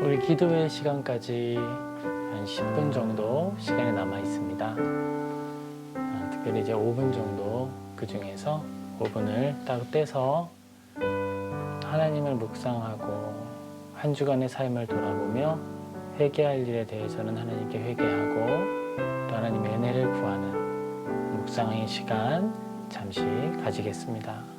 우리 기도회 시간까지 한 10분 정도 시간이 남아 있습니다. 특별히 이제 5분 정도 그 중에서 5분을 따로 떼서 하나님을 묵상하고 한 주간의 삶을 돌아보며 회개할 일에 대해서는 하나님께 회개하고 또 하나님의 은혜를 구하는 묵상의 시간 잠시 가지겠습니다.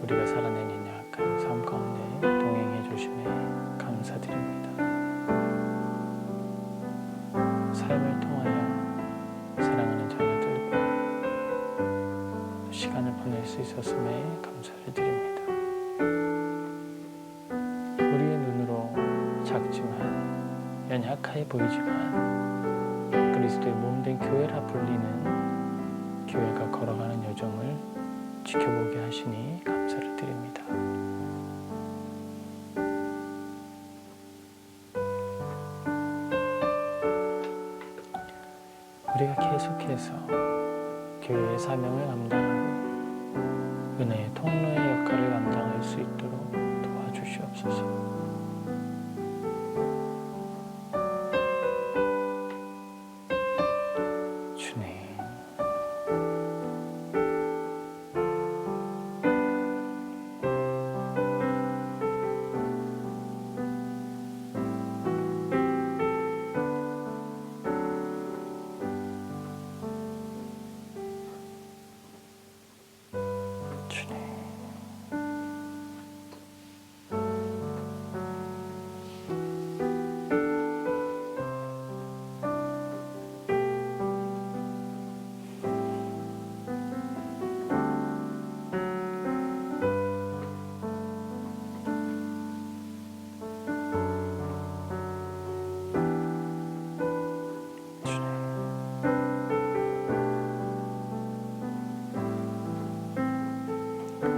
우리가 살아내는 약한 삶 가운데 동행해 주심에 감사드립니다. 삶을 통하여 사랑하는 자녀들과 시간을 보낼 수 있었음에 감사를 드립니다. 우리의 눈으로 작지만 연약하게 보이지만 그리스도의 몸된 교회라 불리는 교회가 걸어가는 여정을 지켜보게 하시니 감사를 드립니다. 우리가 계속해서 교회의 사명을 감당하고 은혜의 통로의 역할을 감당할 수 있도록 도와주시옵소서.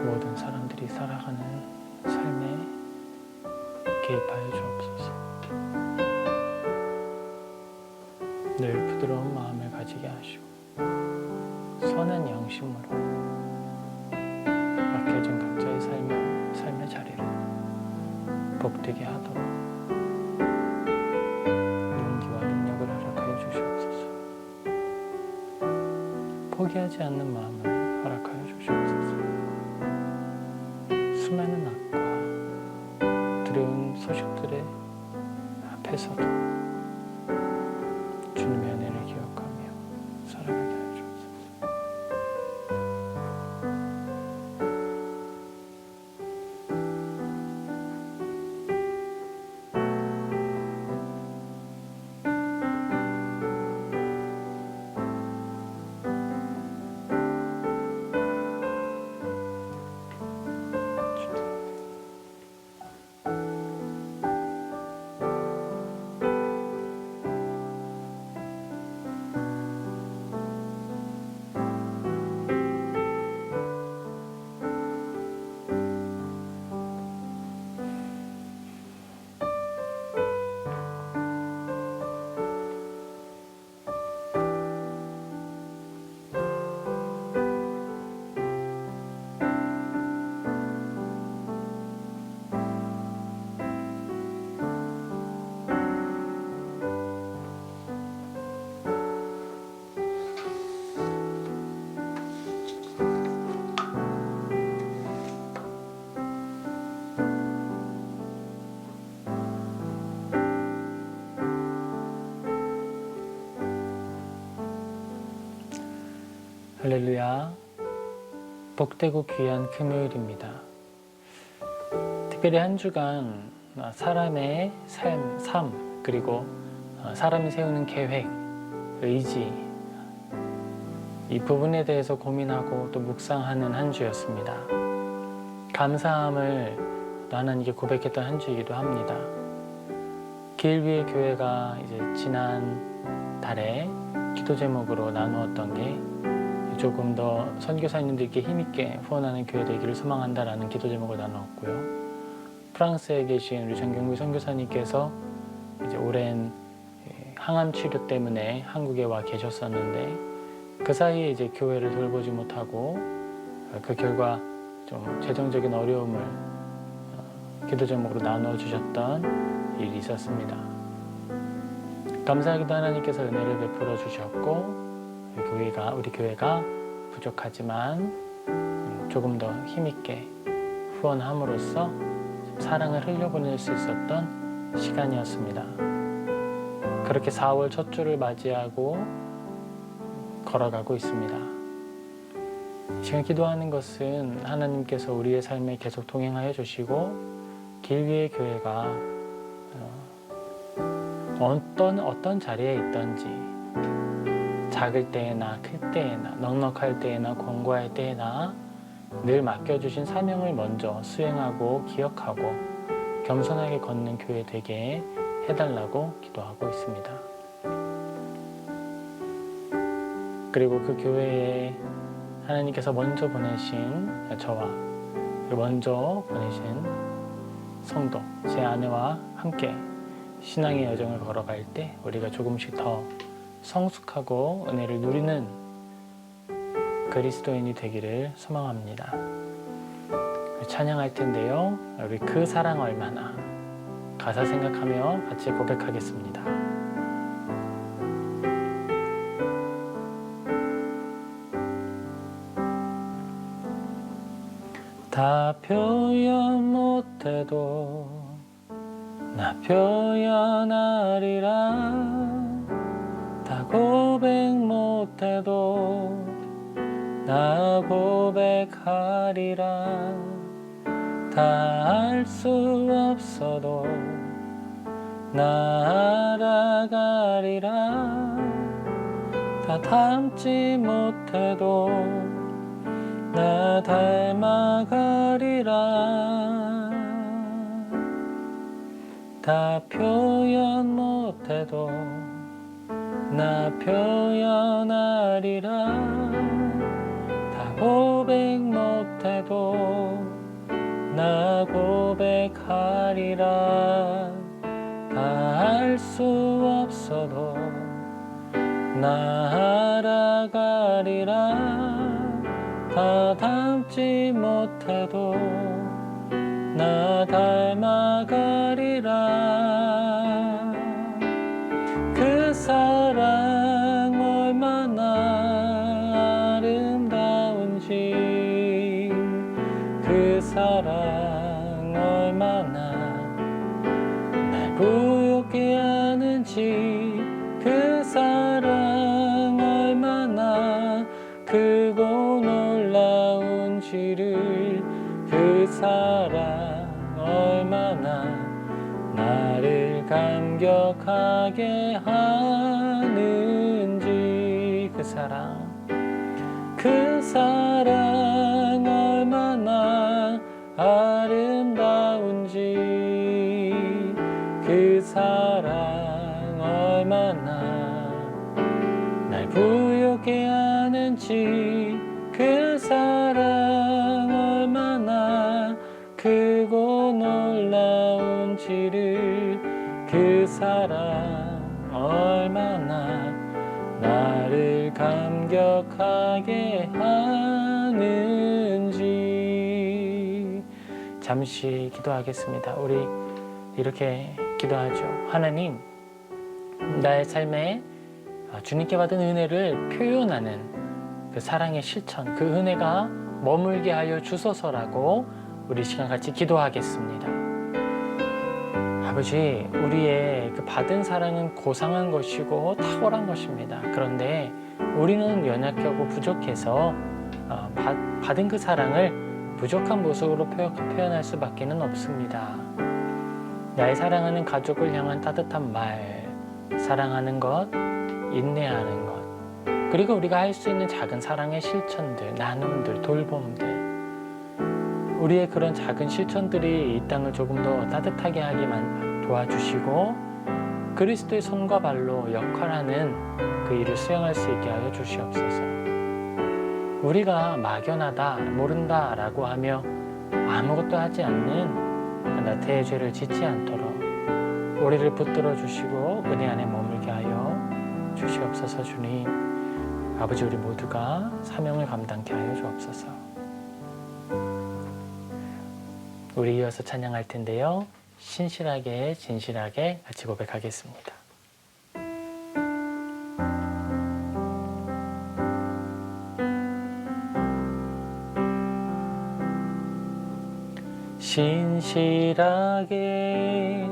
모든 사람들이 살아가는 삶에 개입하여 주옵소서. 늘 부드러운 마음을 가지게 하시고 선한 양심으로 맡겨진 각자의 삶의 자리를 복되게 하도록 용기와 능력을 허락하여 주시옵소서. 포기하지 않는 마음을 허락하여 주시옵소서. 수많은 악과 두려운 소식들의 앞에서도 주님의 은혜를 기억하며 살아가게 하여 주옵소서. 할렐루야. 복되고 귀한 금요일입니다. 특별히 한 주간 사람의 삶 그리고 사람이 세우는 계획, 의지 이 부분에 대해서 고민하고 또 묵상하는 한 주였습니다. 감사함을 또 하나님께 고백했던 한 주이기도 합니다. 길 위의 교회가 이제 지난 달에 기도 제목으로 나누었던 게 조금 더 선교사님들께 힘있게 후원하는 교회 되기를 소망한다라는 기도 제목을 나누었고요. 프랑스에 계신 우리 정경구 선교사님께서 이제 오랜 항암 치료 때문에 한국에 와 계셨었는데 그 사이에 이제 교회를 돌보지 못하고 그 결과 좀 재정적인 어려움을 기도 제목으로 나누어 주셨던 일이 있었습니다. 감사하게도 하나님께서 은혜를 베풀어 주셨고 우리 교회가 부족하지만 조금 더 힘있게 후원함으로써 사랑을 흘려보낼 수 있었던 시간이었습니다. 그렇게 4월 첫 주를 맞이하고 걸어가고 있습니다. 지금 기도하는 것은 하나님께서 우리의 삶에 계속 동행하여 주시고 길 위의 교회가 어떤 자리에 있든지 작을 때에나 클 때에나 넉넉할 때에나 공고할 때에나 늘 맡겨주신 사명을 먼저 수행하고 기억하고 겸손하게 걷는 교회 되게 해달라고 기도하고 있습니다. 그리고 그 교회에 하나님께서 먼저 보내신 저와 먼저 보내신 성도, 제 아내와 함께 신앙의 여정을 걸어갈 때 우리가 조금씩 더 성숙하고 은혜를 누리는 그리스도인이 되기를 소망합니다. 찬양할 텐데요. 우리 그 사랑 얼마나 가사 생각하며 같이 고백하겠습니다. 다 표현 못해도 나 표현하리라. 다 고백 못해도 나 고백하리라. 다 알 수 없어도 나 알아가리라. 다 닮지 못해도 나 닮아가리라. 다 표현 못해도 나 표현하리라. 다 고백 못해도 나 고백하리라. 다 알 수 없어도 나 알아가리라. 다 닮지 못해도 나 닮아가리라. 그 사랑 얼마나 아름다운지, 그 사랑 얼마나 날 부욕해 하는지, 그 사랑 얼마나 크고 놀라운지를, 그 사랑 얼마나 나를 감격하게 하는지, 그 사랑 얼마나 아름다운지, 그 사랑 얼마나 날 부욕해 하는지, 그 사랑 얼마나 크고 놀라운지를, 그 사랑 얼마나 나를 감격하게 하는지. 잠시 기도하겠습니다. 우리 이렇게 기도하죠. 하나님, 나의 삶에 주님께 받은 은혜를 표현하는 그 사랑의 실천, 그 은혜가 머물게 하여 주소서라고 우리 시간 같이 기도하겠습니다. 아버지, 우리의 그 받은 사랑은 고상한 것이고 탁월한 것입니다. 그런데 우리는 연약하고 부족해서 받은 그 사랑을 부족한 모습으로 표현할 수밖에 없습니다. 나의 사랑하는 가족을 향한 따뜻한 말, 사랑하는 것, 인내하는 것, 그리고 우리가 할 수 있는 작은 사랑의 실천들, 나눔들, 돌봄들, 우리의 그런 작은 실천들이 이 땅을 조금 더 따뜻하게 하기만 도와주시고, 그리스도의 손과 발로 역할하는 그 일을 수행할 수 있게 하여 주시옵소서. 우리가 막연하다, 모른다 라고 하며 아무것도 하지 않는 나태의 죄를 짓지 않도록 우리를 붙들어 주시고 은혜 안에 머물게 하여 주시옵소서. 주님, 아버지, 우리 모두가 사명을 감당케 하여 주옵소서. 우리 이어서 찬양할 텐데요, 신실하게 진실하게 같이 고백하겠습니다. 신실하게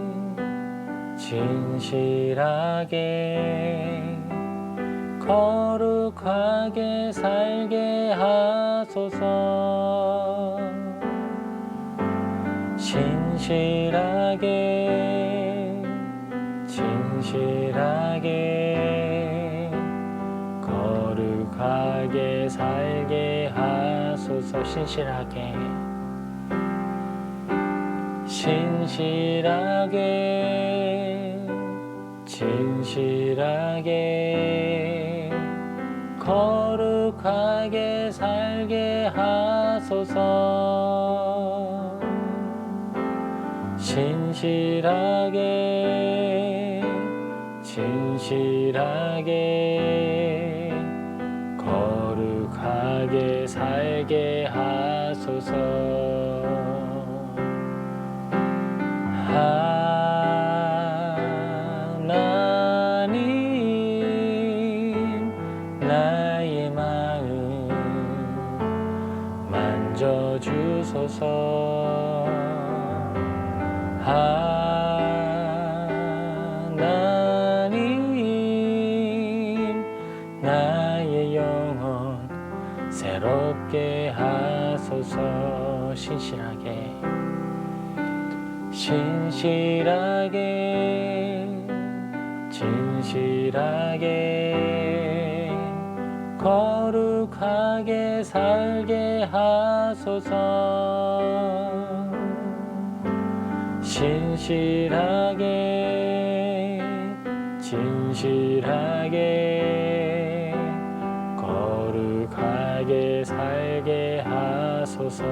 진실하게 거룩하게 살게 하소서. 신실하게 진실하게 거룩하게 살게 하소서. 신실하게 신실하게 진실하게 거룩하게 살게 하소서. 신실하게 진실하게 거룩하게 살게 하소서. 하나님, 나의 마음 만져주소서. 하나님, 나의 영혼 새롭게 하소서. 신실하게 신실하게 진실하게 거룩하게 살게 하소서. 신실하게 진실하게 거룩하게 살게 하소서.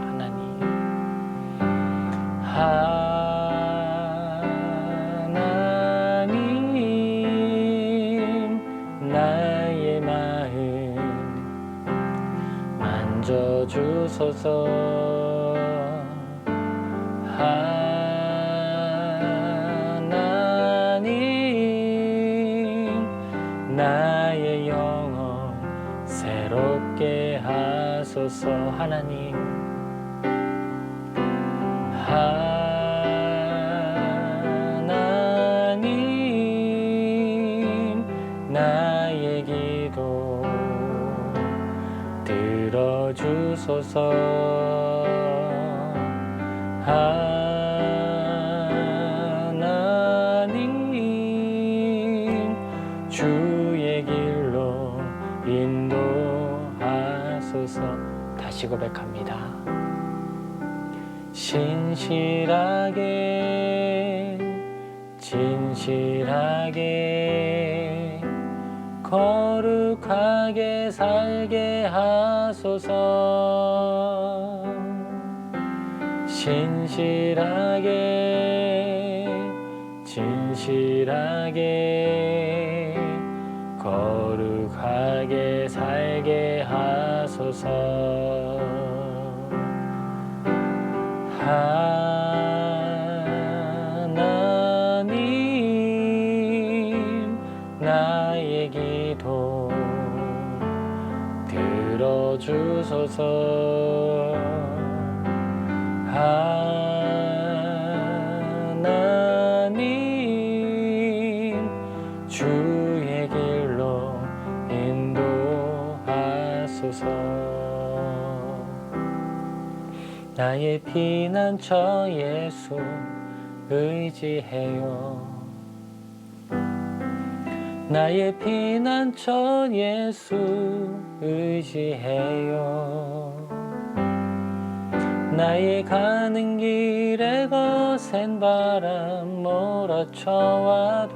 하나님, 나의 마음 만져주소서. 하나님, 나의 영혼 새롭게 하소서. 하나님, 하나님, 나의 기도 들어주소서. 하나님, 주의 길로 인도하소서. 다시 고백합니다. 신실하게 진실하게 거룩하게 살게 하소서. 신실하게 진실하게 거룩하게 살게 하소서. 하나님, 나의 기도 들어주소서. 하나님, 주의 길로 인도하소서. 나의 피난처 예수 의지해요. 나의 피난처 예수 의지해요. 나의 가는 길에 거센 바람 몰아쳐와도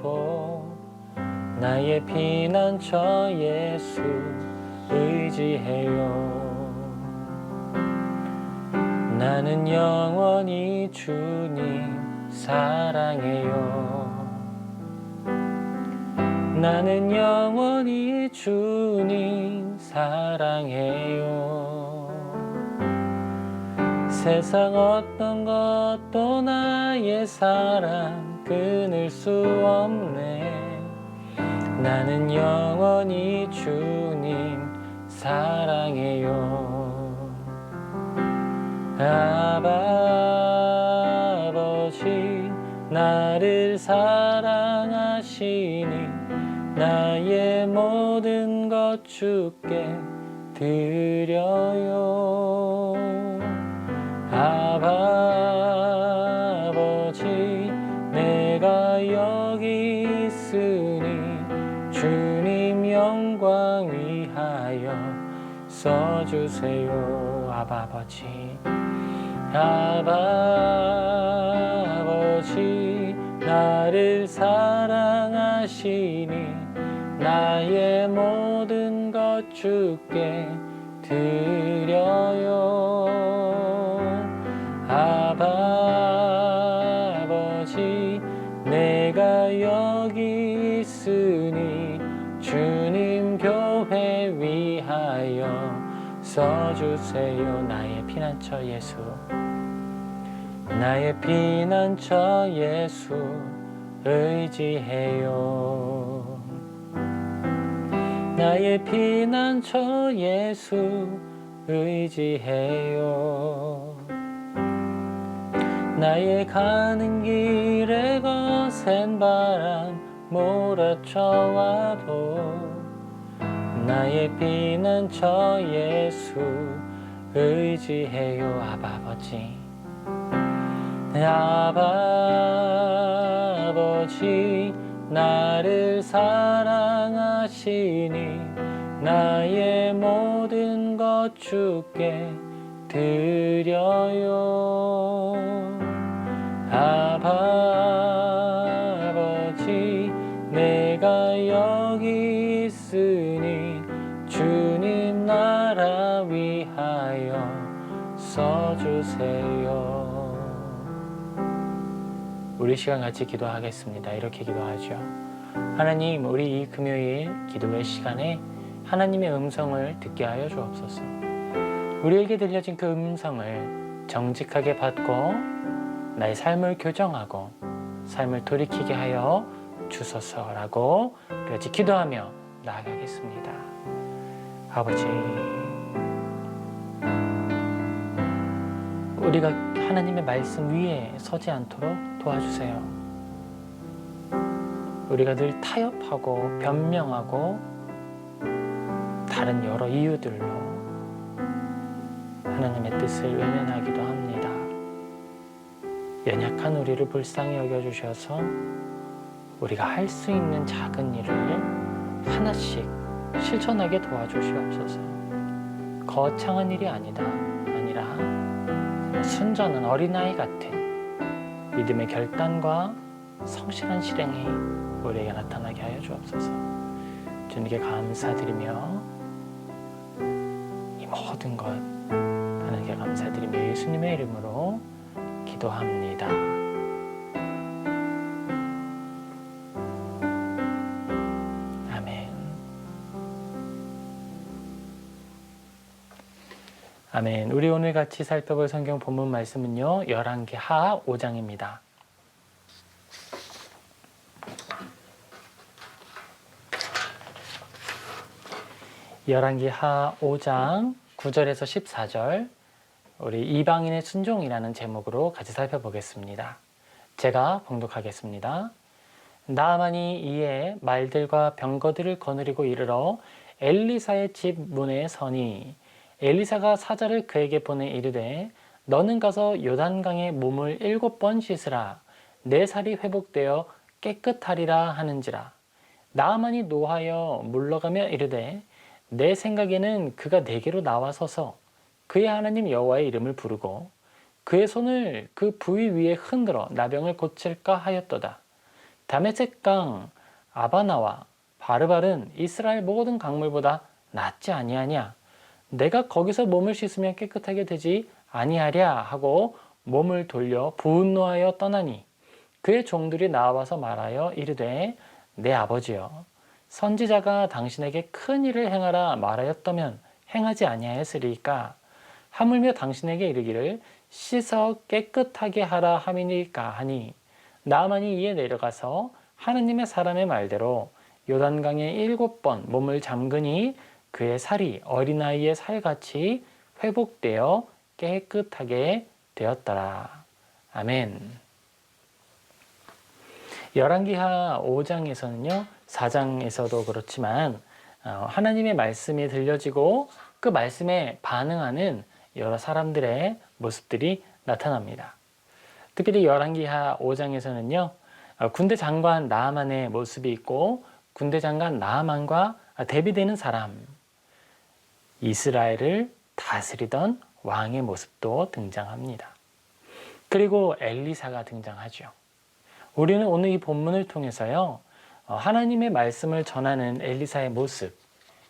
나의 피난처 예수 의지해요. 나는 영원히 주님 사랑해요. 나는 영원히 주님 사랑해요. 세상 어떤 것도 나의 사랑 끊을 수 없네. 나는 영원히 주님 사랑해요. 아버지 나를 사랑하시니 나의 모든 것 주께 드려요. 아버지 내가 여기 있으니 주님 영광 위하여 써주세요. 아버지 아버지 나를 사랑하시니 나의 모든 것 주께 드려요. 아버지 내가 여기 있으니 주님 교회 위하여 써주세요. 나의 피난처 예수 나의 피난처 예수 의지해요. 나의 피난처 예수 의지해요. 나의 가는 길에 거센 바람 몰아쳐와도 나의 피난처 예수 의지해요. 아버지 아버지 나를 사랑하시니 나의 모든 것 주께 드려요. 아버지 내가 여기 있으니 주님 나라 위하여 써주세요. 우리 시간 같이 기도하겠습니다. 이렇게 기도하죠. 하나님, 우리 이 금요일 기도의 시간에 하나님의 음성을 듣게 하여 주옵소서. 우리에게 들려진 그 음성을 정직하게 받고 나의 삶을 교정하고 삶을 돌이키게 하여 주소서라고 같이 기도하며 나아가겠습니다. 아버지, 우리가 하나님의 말씀 위에 서지 않도록 도와주세요. 우리가 늘 타협하고 변명하고 다른 여러 이유들로 하나님의 뜻을 외면하기도 합니다. 연약한 우리를 불쌍히 여겨주셔서 우리가 할 수 있는 작은 일을 하나씩 실천하게 도와주시옵소서. 거창한 일이 아니라 순전한 어린아이 같은 믿음의 결단과 성실한 실행이 우리에게 나타나게 하여 주옵소서. 주님께 감사드리며 이 모든 것 하나님께 감사드리며 예수님의 이름으로 기도합니다. 아멘. 아멘. 우리 오늘 같이 살펴볼 성경 본문 말씀은요, 열왕기하 5장입니다. 열왕기하 5장 9절에서 14절, 우리 이방인의 순종이라는 제목으로 같이 살펴보겠습니다. 제가 봉독하겠습니다. 나아만이 이에 말들과 병거들을 거느리고 이르러 엘리사의 집 문에 서니 엘리사가 사자를 그에게 보내 이르되 너는 가서 요단강에 몸을 7번 씻으라. 내 살이 회복되어 깨끗하리라 하는지라. 나아만이 노하여 물러가며 이르되 내 생각에는 그가 내게로 나와서서 그의 하나님 여호와의 이름을 부르고 그의 손을 그 부위 위에 흔들어 나병을 고칠까 하였도다. 다메섹 강 아바나와 바르발은 이스라엘 모든 강물보다 낫지 아니하냐. 내가 거기서 몸을 씻으면 깨끗하게 되지 아니하랴 하고 몸을 돌려 분노하여 떠나니 그의 종들이 나와서 말하여 이르되 내 아버지여 선지자가 당신에게 큰 일을 행하라 말하였다면 행하지 아니하였으리까. 하물며 당신에게 이르기를 씻어 깨끗하게 하라 함이니까 하니 나아만이 이에 내려가서 하느님의 사람의 말대로 요단강에 7번 몸을 잠그니 그의 살이 어린아이의 살같이 회복되어 깨끗하게 되었더라. 아멘. 열왕기하 5장에서는요, 4장에서도 그렇지만 하나님의 말씀이 들려지고 그 말씀에 반응하는 여러 사람들의 모습들이 나타납니다. 특별히 열왕기하 5장에서는요, 군대 장관 나아만의 모습이 있고 군대 장관 나아만과 대비되는 사람, 이스라엘을 다스리던 왕의 모습도 등장합니다. 그리고 엘리사가 등장하죠. 우리는 오늘 이 본문을 통해서요, 하나님의 말씀을 전하는 엘리사의 모습,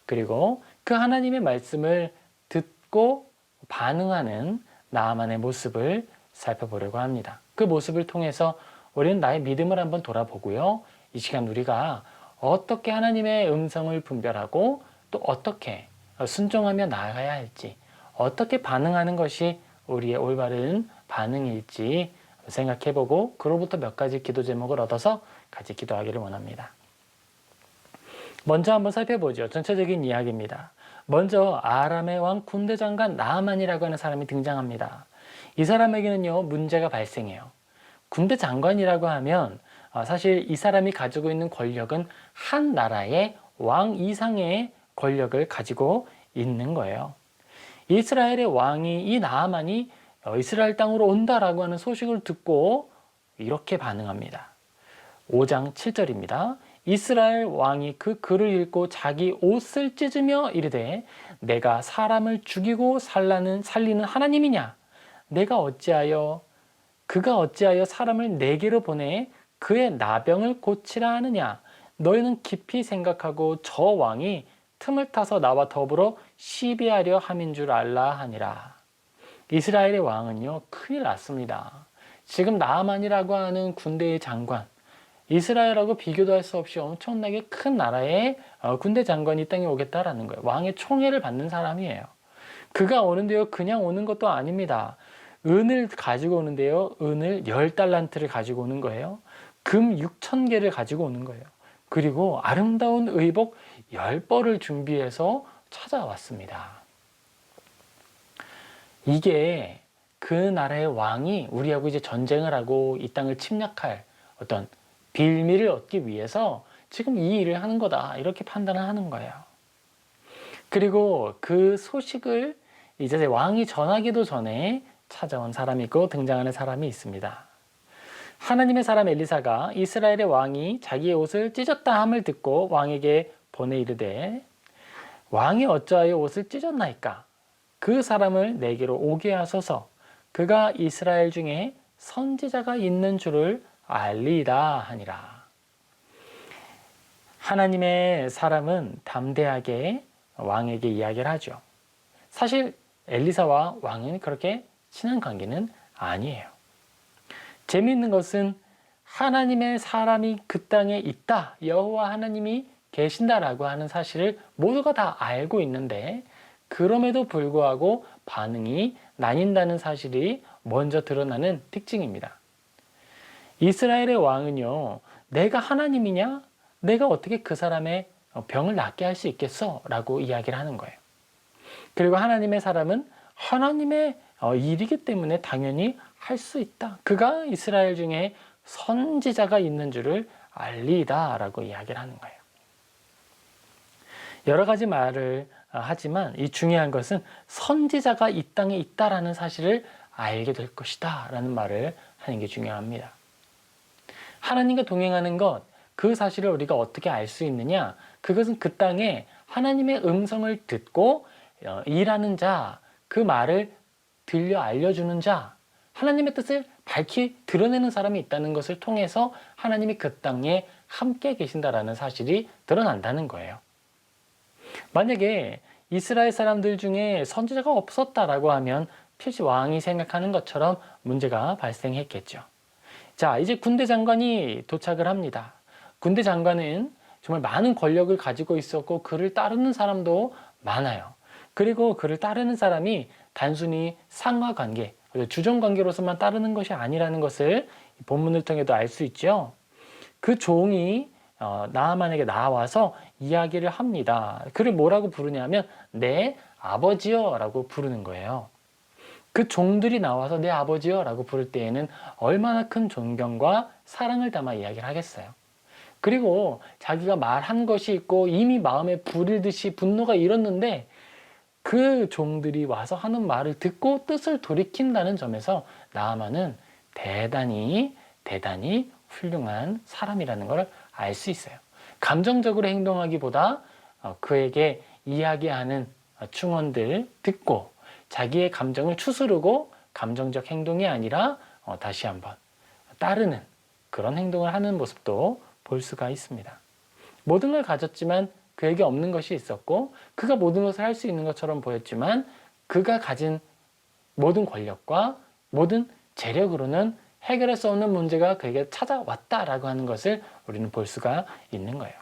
그리고 그 하나님의 말씀을 듣고 반응하는 나아만의 모습을 살펴보려고 합니다. 그 모습을 통해서 우리는 나의 믿음을 한번 돌아보고요, 이 시간 우리가 어떻게 하나님의 음성을 분별하고 또 어떻게 순종하며 나아가야 할지, 어떻게 반응하는 것이 우리의 올바른 반응일지 생각해보고 그로부터 몇 가지 기도 제목을 얻어서 같이 기도하기를 원합니다. 먼저 한번 살펴보죠. 전체적인 이야기입니다. 먼저 아람의 왕 군대 장관 나아만이라고 하는 사람이 등장합니다. 이 사람에게는요, 문제가 발생해요. 군대 장관이라고 하면 사실 이 사람이 가지고 있는 권력은 한 나라의 왕 이상의 권력을 가지고 있는 거예요. 이스라엘의 왕이, 이 나아만이 이스라엘 땅으로 온다라고 하는 소식을 듣고 이렇게 반응합니다. 5장 7절입니다. 이스라엘 왕이 그 글을 읽고 자기 옷을 찢으며 이르되 내가 사람을 죽이고 살리는 하나님이냐? 그가 어찌하여 사람을 내게로 보내 그의 나병을 고치라 하느냐? 너희는 깊이 생각하고 저 왕이 틈을 타서 나와 더불어 시비하려 함인 줄 알라 하니라. 이스라엘의 왕은요, 큰일 났습니다. 지금 나아만이라고 하는 군대의 장관, 이스라엘하고 비교도 할 수 없이 엄청나게 큰 나라의 군대 장관이 이 땅에 오겠다라는 거예요. 왕의 총애를 받는 사람이에요. 그가 오는데요, 그냥 오는 것도 아닙니다. 은을 가지고 오는데요, 은을 10달란트를 가지고 오는 거예요. 금 6,000개를 가지고 오는 거예요. 그리고 아름다운 의복 10벌을 준비해서 찾아왔습니다. 이게 그 나라의 왕이 우리하고 이제 전쟁을 하고 이 땅을 침략할 어떤 빌미를 얻기 위해서 지금 이 일을 하는 거다, 이렇게 판단을 하는 거예요. 그리고 그 소식을 이제 왕이 전하기도 전에 찾아온 사람이 있고 등장하는 사람이 있습니다. 하나님의 사람 엘리사가 이스라엘의 왕이 자기의 옷을 찢었다 함을 듣고 왕에게 보내 이르되 왕이 어찌하여 옷을 찢었나이까? 그 사람을 내게로 오게 하소서. 그가 이스라엘 중에 선지자가 있는 줄을 알리이다 하니라. 하나님의 사람은 담대하게 왕에게 이야기를 하죠. 사실 엘리사와 왕은 그렇게 친한 관계는 아니에요. 재미있는 것은 하나님의 사람이 그 땅에 있다, 여호와 하나님이 계신다라고 하는 사실을 모두가 다 알고 있는데 그럼에도 불구하고 반응이 나뉜다는 사실이 먼저 드러나는 특징입니다. 이스라엘의 왕은요, 내가 하나님이냐? 내가 어떻게 그 사람의 병을 낫게 할 수 있겠어? 라고 이야기를 하는 거예요. 그리고 하나님의 사람은 하나님의 일이기 때문에 당연히 할 수 있다. 그가 이스라엘 중에 선지자가 있는 줄을 알리다 라고 이야기를 하는 거예요. 여러 가지 말을 하지만 이 중요한 것은 선지자가 이 땅에 있다라는 사실을 알게 될 것이다 라는 말을 하는 게 중요합니다. 하나님과 동행하는 것, 그 사실을 우리가 어떻게 알 수 있느냐? 그것은 그 땅에 하나님의 음성을 듣고 일하는 자, 그 말을 들려 알려주는 자, 하나님의 뜻을 밝히 드러내는 사람이 있다는 것을 통해서 하나님이 그 땅에 함께 계신다라는 사실이 드러난다는 거예요. 만약에 이스라엘 사람들 중에 선지자가 없었다라고 하면 필시 왕이 생각하는 것처럼 문제가 발생했겠죠. 자, 이제 군대 장관이 도착을 합니다. 군대 장관은 정말 많은 권력을 가지고 있었고 그를 따르는 사람도 많아요. 그리고 그를 따르는 사람이 단순히 상하관계, 주종관계로서만 따르는 것이 아니라는 것을 본문을 통해도 알 수 있죠. 그 종이 나아만에게 나와서 이야기를 합니다. 그를 뭐라고 부르냐면 내 아버지여 라고 부르는 거예요. 그 종들이 나와서 내 아버지여 라고 부를 때에는 얼마나 큰 존경과 사랑을 담아 이야기를 하겠어요. 그리고 자기가 말한 것이 있고 이미 마음에 불일 듯이 분노가 일었는데 그 종들이 와서 하는 말을 듣고 뜻을 돌이킨다는 점에서 나아만은 대단히 훌륭한 사람이라는 걸 알 수 있어요. 감정적으로 행동하기보다 그에게 이야기하는 충원들 듣고 자기의 감정을 추스르고 감정적 행동이 아니라 다시 한번 따르는 그런 행동을 하는 모습도 볼 수가 있습니다. 모든 걸 가졌지만 그에게 없는 것이 있었고 그가 모든 것을 할 수 있는 것처럼 보였지만 그가 가진 모든 권력과 모든 재력으로는 해결할 수 없는 문제가 그에게 찾아왔다라고 하는 것을 우리는 볼 수가 있는 거예요.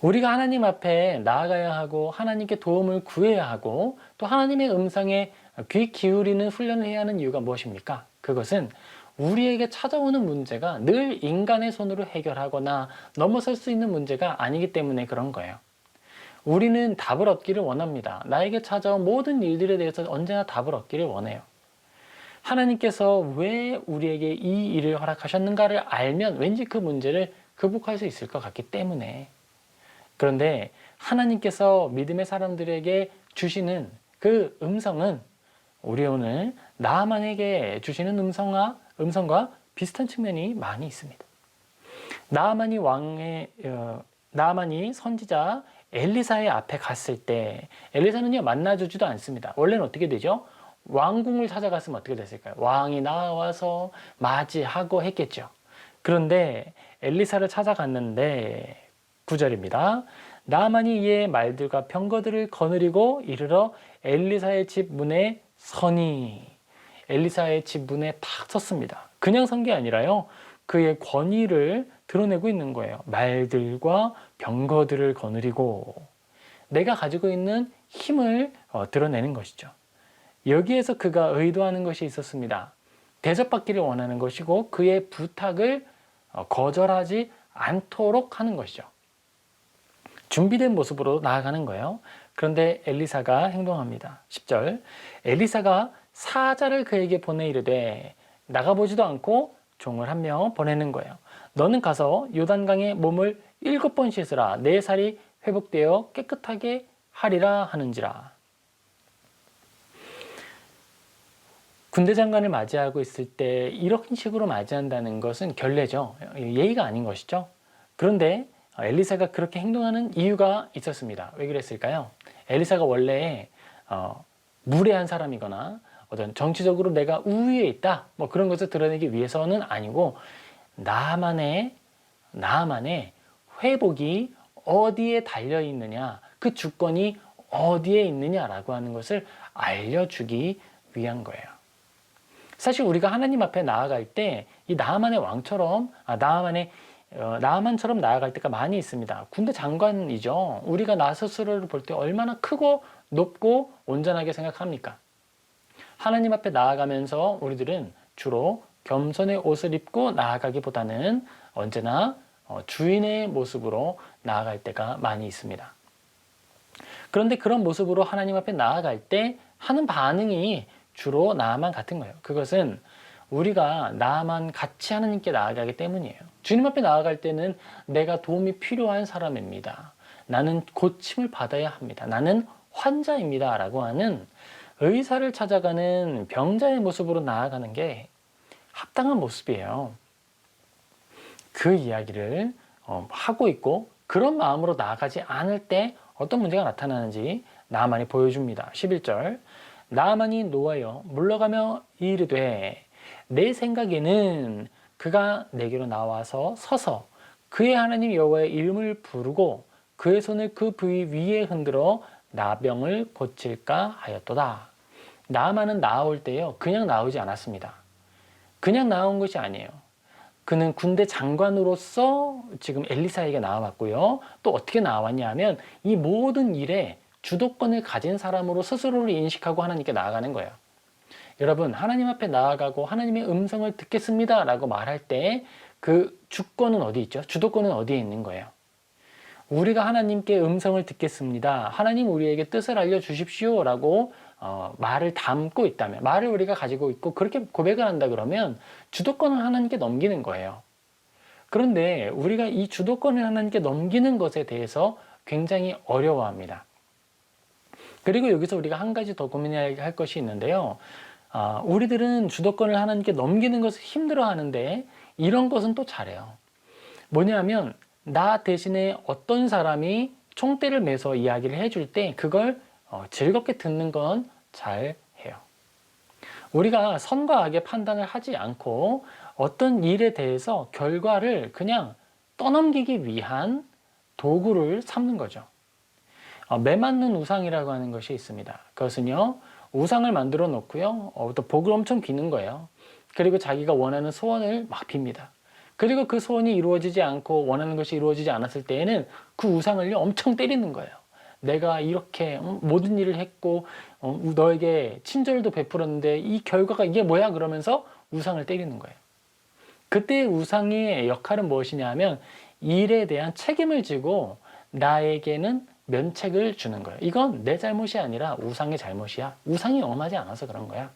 우리가 하나님 앞에 나아가야 하고 하나님께 도움을 구해야 하고 또 하나님의 음성에 귀 기울이는 훈련을 해야 하는 이유가 무엇입니까? 그것은 우리에게 찾아오는 문제가 늘 인간의 손으로 해결하거나 넘어설 수 있는 문제가 아니기 때문에 그런 거예요. 우리는 답을 얻기를 원합니다. 나에게 찾아온 모든 일들에 대해서 언제나 답을 얻기를 원해요. 하나님께서 왜 우리에게 이 일을 허락하셨는가를 알면 왠지 그 문제를 극복할 수 있을 것 같기 때문에. 그런데 하나님께서 믿음의 사람들에게 주시는 그 음성은 우리 오늘 나아만에게 주시는 음성과 비슷한 측면이 많이 있습니다. 나아만이 선지자 엘리사의 앞에 갔을 때 엘리사는요 만나주지도 않습니다. 원래는 어떻게 되죠? 왕궁을 찾아갔으면 어떻게 됐을까요? 왕이 나와서 맞이하고 했겠죠. 그런데 엘리사를 찾아갔는데 9절입니다. 나아만이 이에 말들과 병거들을 거느리고 이르러 엘리사의 집 문에 서니 엘리사의 집 문에 탁 섰습니다. 그냥 선 게 아니라요. 그의 권위를 드러내고 있는 거예요. 말들과 병거들을 거느리고 내가 가지고 있는 힘을 드러내는 것이죠. 여기에서 그가 의도하는 것이 있었습니다. 대접받기를 원하는 것이고 그의 부탁을 거절하지 않도록 하는 것이죠. 준비된 모습으로 나아가는 거예요. 그런데 엘리사가 행동합니다. 10절 엘리사가 사자를 그에게 보내 이르되 나가보지도 않고 종을 한 명 보내는 거예요. 너는 가서 요단강에 몸을 7번 씻으라. 내 살이 회복되어 깨끗하게 하리라 하는지라. 군대 장관을 맞이하고 있을 때 이런 식으로 맞이한다는 것은 결례죠. 예의가 아닌 것이죠. 그런데 엘리사가 그렇게 행동하는 이유가 있었습니다. 왜 그랬을까요? 엘리사가 원래 무례한 사람이거나 어떤 정치적으로 내가 우위에 있다 뭐 그런 것을 드러내기 위해서는 아니고 나아만의 회복이 어디에 달려 있느냐, 그 주권이 어디에 있느냐라고 하는 것을 알려주기 위한 거예요. 사실 우리가 하나님 앞에 나아갈 때 이 나아만의 왕처럼 나아만처럼 나아갈 때가 많이 있습니다. 군대 장관이죠. 우리가 나 스스로를 볼 때 얼마나 크고 높고 온전하게 생각합니까? 하나님 앞에 나아가면서 우리들은 주로 겸손의 옷을 입고 나아가기보다는 언제나 주인의 모습으로 나아갈 때가 많이 있습니다. 그런데 그런 모습으로 하나님 앞에 나아갈 때 하는 반응이 주로 나아만 같은 거예요. 그것은 우리가 나아만 같이 하나님께 나아가기 때문이에요. 주님 앞에 나아갈 때는 내가 도움이 필요한 사람입니다. 나는 고침을 받아야 합니다. 나는 환자입니다. 라고 하는 의사를 찾아가는 병자의 모습으로 나아가는 게 합당한 모습이에요. 그 이야기를 하고 있고 그런 마음으로 나아가지 않을 때 어떤 문제가 나타나는지 나아만이 보여줍니다. 11절 나아만이 노하여 물러가며 이르되 내 생각에는 그가 내게로 나와서 서서 그의 하나님 여호와의 이름을 부르고 그의 손을 그 부위 위에 흔들어 나병을 고칠까 하였도다. 나아만은 나아올 때요, 그냥 나오지 않았습니다. 그냥 나온 것이 아니에요. 그는 군대 장관으로서 지금 엘리사에게 나와왔고요. 또 어떻게 나왔냐 하면 이 모든 일에 주도권을 가진 사람으로 스스로를 인식하고 하나님께 나아가는 거예요. 여러분, 하나님 앞에 나아가고 하나님의 음성을 듣겠습니다 라고 말할 때 그 주권은 어디 있죠? 주도권은 어디에 있는 거예요? 우리가 하나님께 음성을 듣겠습니다. 하나님 우리에게 뜻을 알려주십시오 라고 말을 담고 있다면, 말을 우리가 가지고 있고 그렇게 고백을 한다 그러면 주도권을 하나님께 넘기는 거예요. 그런데 우리가 이 주도권을 하나님께 넘기는 것에 대해서 굉장히 어려워합니다. 그리고 여기서 우리가 한 가지 더 고민해야 할 것이 있는데요. 우리들은 주도권을 하나님께 넘기는 것을 힘들어하는데 이런 것은 또 잘해요. 뭐냐면 나 대신에 어떤 사람이 총대를 매서 이야기를 해줄 때 그걸 즐겁게 듣는 건 잘 해요. 우리가 선과 악의 판단을 하지 않고 어떤 일에 대해서 결과를 그냥 떠넘기기 위한 도구를 삼는 거죠. 매맞는 우상이라고 하는 것이 있습니다. 그것은요, 우상을 만들어 놓고요, 또 복을 엄청 비는 거예요. 그리고 자기가 원하는 소원을 막 빕니다. 그리고 그 소원이 이루어지지 않고 원하는 것이 이루어지지 않았을 때에는 그 우상을요, 엄청 때리는 거예요. 내가 이렇게 모든 일을 했고 너에게 친절도 베풀었는데 이 결과가 이게 뭐야? 그러면서 우상을 때리는 거예요. 그때 우상의 역할은 무엇이냐 하면 일에 대한 책임을 지고 나에게는 면책을 주는 거예요. 이건 내 잘못이 아니라 우상의 잘못이야. 우상이 영험하지 않아서 그런 거야.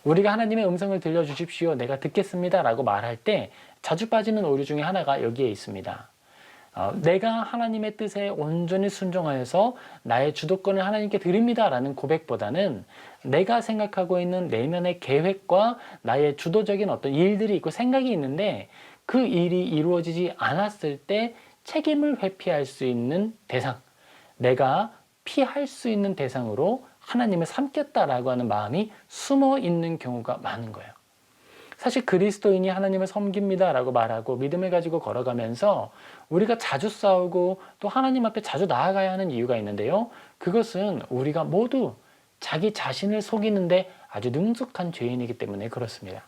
우리가 하나님의 음성을 들려주십시오. 내가 듣겠습니다. 라고 말할 때 자주 빠지는 오류 중에 하나가 여기에 있습니다. 내가 하나님의 뜻에 온전히 순종하여서 나의 주도권을 하나님께 드립니다. 라는 고백보다는 내가 생각하고 있는 내면의 계획과 나의 주도적인 어떤 일들이 있고 생각이 있는데 그 일이 이루어지지 않았을 때 책임을 회피할 수 있는 대상, 내가 피할 수 있는 대상으로 하나님을 삼겠다라고 하는 마음이 숨어 있는 경우가 많은 거예요. 사실 그리스도인이 하나님을 섬깁니다라고 말하고 믿음을 가지고 걸어가면서 우리가 자주 싸우고 또 하나님 앞에 자주 나아가야 하는 이유가 있는데요. 그것은 우리가 모두 자기 자신을 속이는데 아주 능숙한 죄인이기 때문에 그렇습니다.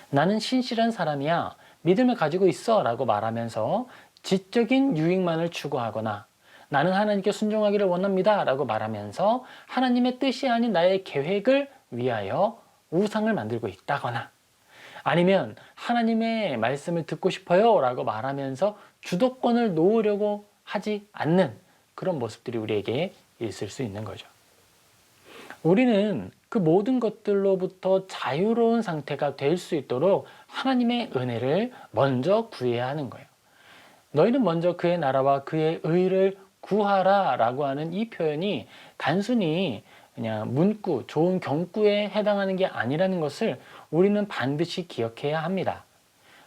나는 신실한 사람이야, 믿음을 가지고 있어 라고 말하면서 지적인 유익만을 추구하거나 나는 하나님께 순종하기를 원합니다 라고 말하면서 하나님의 뜻이 아닌 나의 계획을 위하여 우상을 만들고 있다거나 아니면 하나님의 말씀을 듣고 싶어요 라고 말하면서 주도권을 놓으려고 하지 않는 그런 모습들이 우리에게 있을 수 있는 거죠. 우리는 그 모든 것들로부터 자유로운 상태가 될 수 있도록 하나님의 은혜를 먼저 구해야 하는 거예요. 너희는 먼저 그의 나라와 그의 의를 구하라 라고 하는 이 표현이 단순히 그냥 문구, 좋은 경구에 해당하는 게 아니라는 것을 우리는 반드시 기억해야 합니다.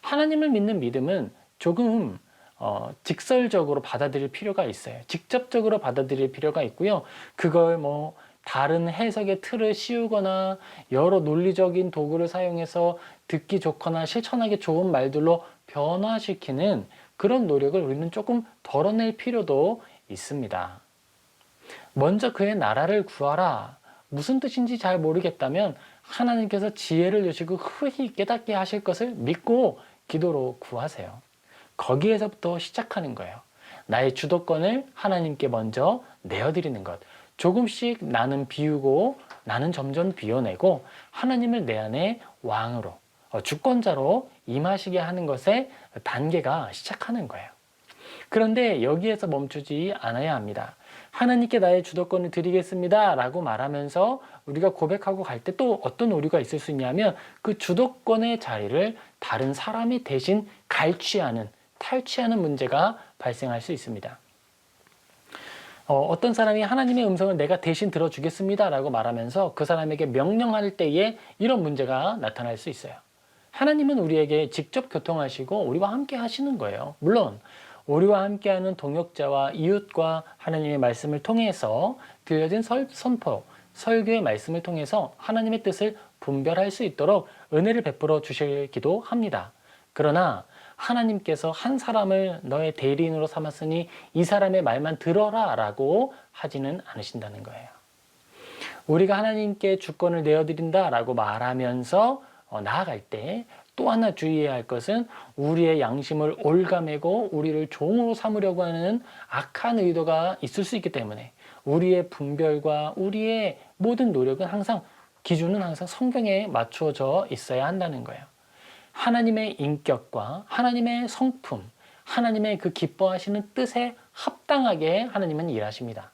하나님을 믿는 믿음은 조금 직설적으로 받아들일 필요가 있어요. 직접적으로 받아들일 필요가 있고요. 그걸 다른 해석의 틀을 씌우거나 여러 논리적인 도구를 사용해서 듣기 좋거나 실천하기 좋은 말들로 변화시키는 그런 노력을 우리는 조금 덜어낼 필요도 있습니다. 먼저 그의 나라를 구하라. 무슨 뜻인지 잘 모르겠다면 하나님께서 지혜를 주시고 후히 깨닫게 하실 것을 믿고 기도로 구하세요. 거기에서부터 시작하는 거예요. 나의 주도권을 하나님께 먼저 내어드리는 것. 조금씩 나는 비우고 나는 점점 비워내고 하나님을 내 안에 왕으로, 주권자로 임하시게 하는 것의 단계가 시작하는 거예요. 그런데 여기에서 멈추지 않아야 합니다. 하나님께 나의 주도권을 드리겠습니다 라고 말하면서 우리가 고백하고 갈 때 또 어떤 오류가 있을 수 있냐면 그 주도권의 자리를 다른 사람이 대신 탈취하는 문제가 발생할 수 있습니다. 어떤 사람이 하나님의 음성을 내가 대신 들어주겠습니다 라고 말하면서 그 사람에게 명령할 때에 이런 문제가 나타날 수 있어요. 하나님은 우리에게 직접 교통하시고 우리와 함께 하시는 거예요. 물론 우리와 함께하는 동역자와 이웃과 하나님의 말씀을 통해서 들려진 선포, 설교의 말씀을 통해서 하나님의 뜻을 분별할 수 있도록 은혜를 베풀어 주시기도 합니다. 그러나 하나님께서 한 사람을 너의 대리인으로 삼았으니 이 사람의 말만 들어라 라고 하지는 않으신다는 거예요. 우리가 하나님께 주권을 내어드린다 라고 말하면서 나아갈 때 또 하나 주의해야 할 것은 우리의 양심을 올가매고 우리를 종으로 삼으려고 하는 악한 의도가 있을 수 있기 때문에 우리의 분별과 우리의 모든 노력은 항상 기준은 항상 성경에 맞추어져 있어야 한다는 거예요. 하나님의 인격과 하나님의 성품, 하나님의 그 기뻐하시는 뜻에 합당하게 하나님은 일하십니다.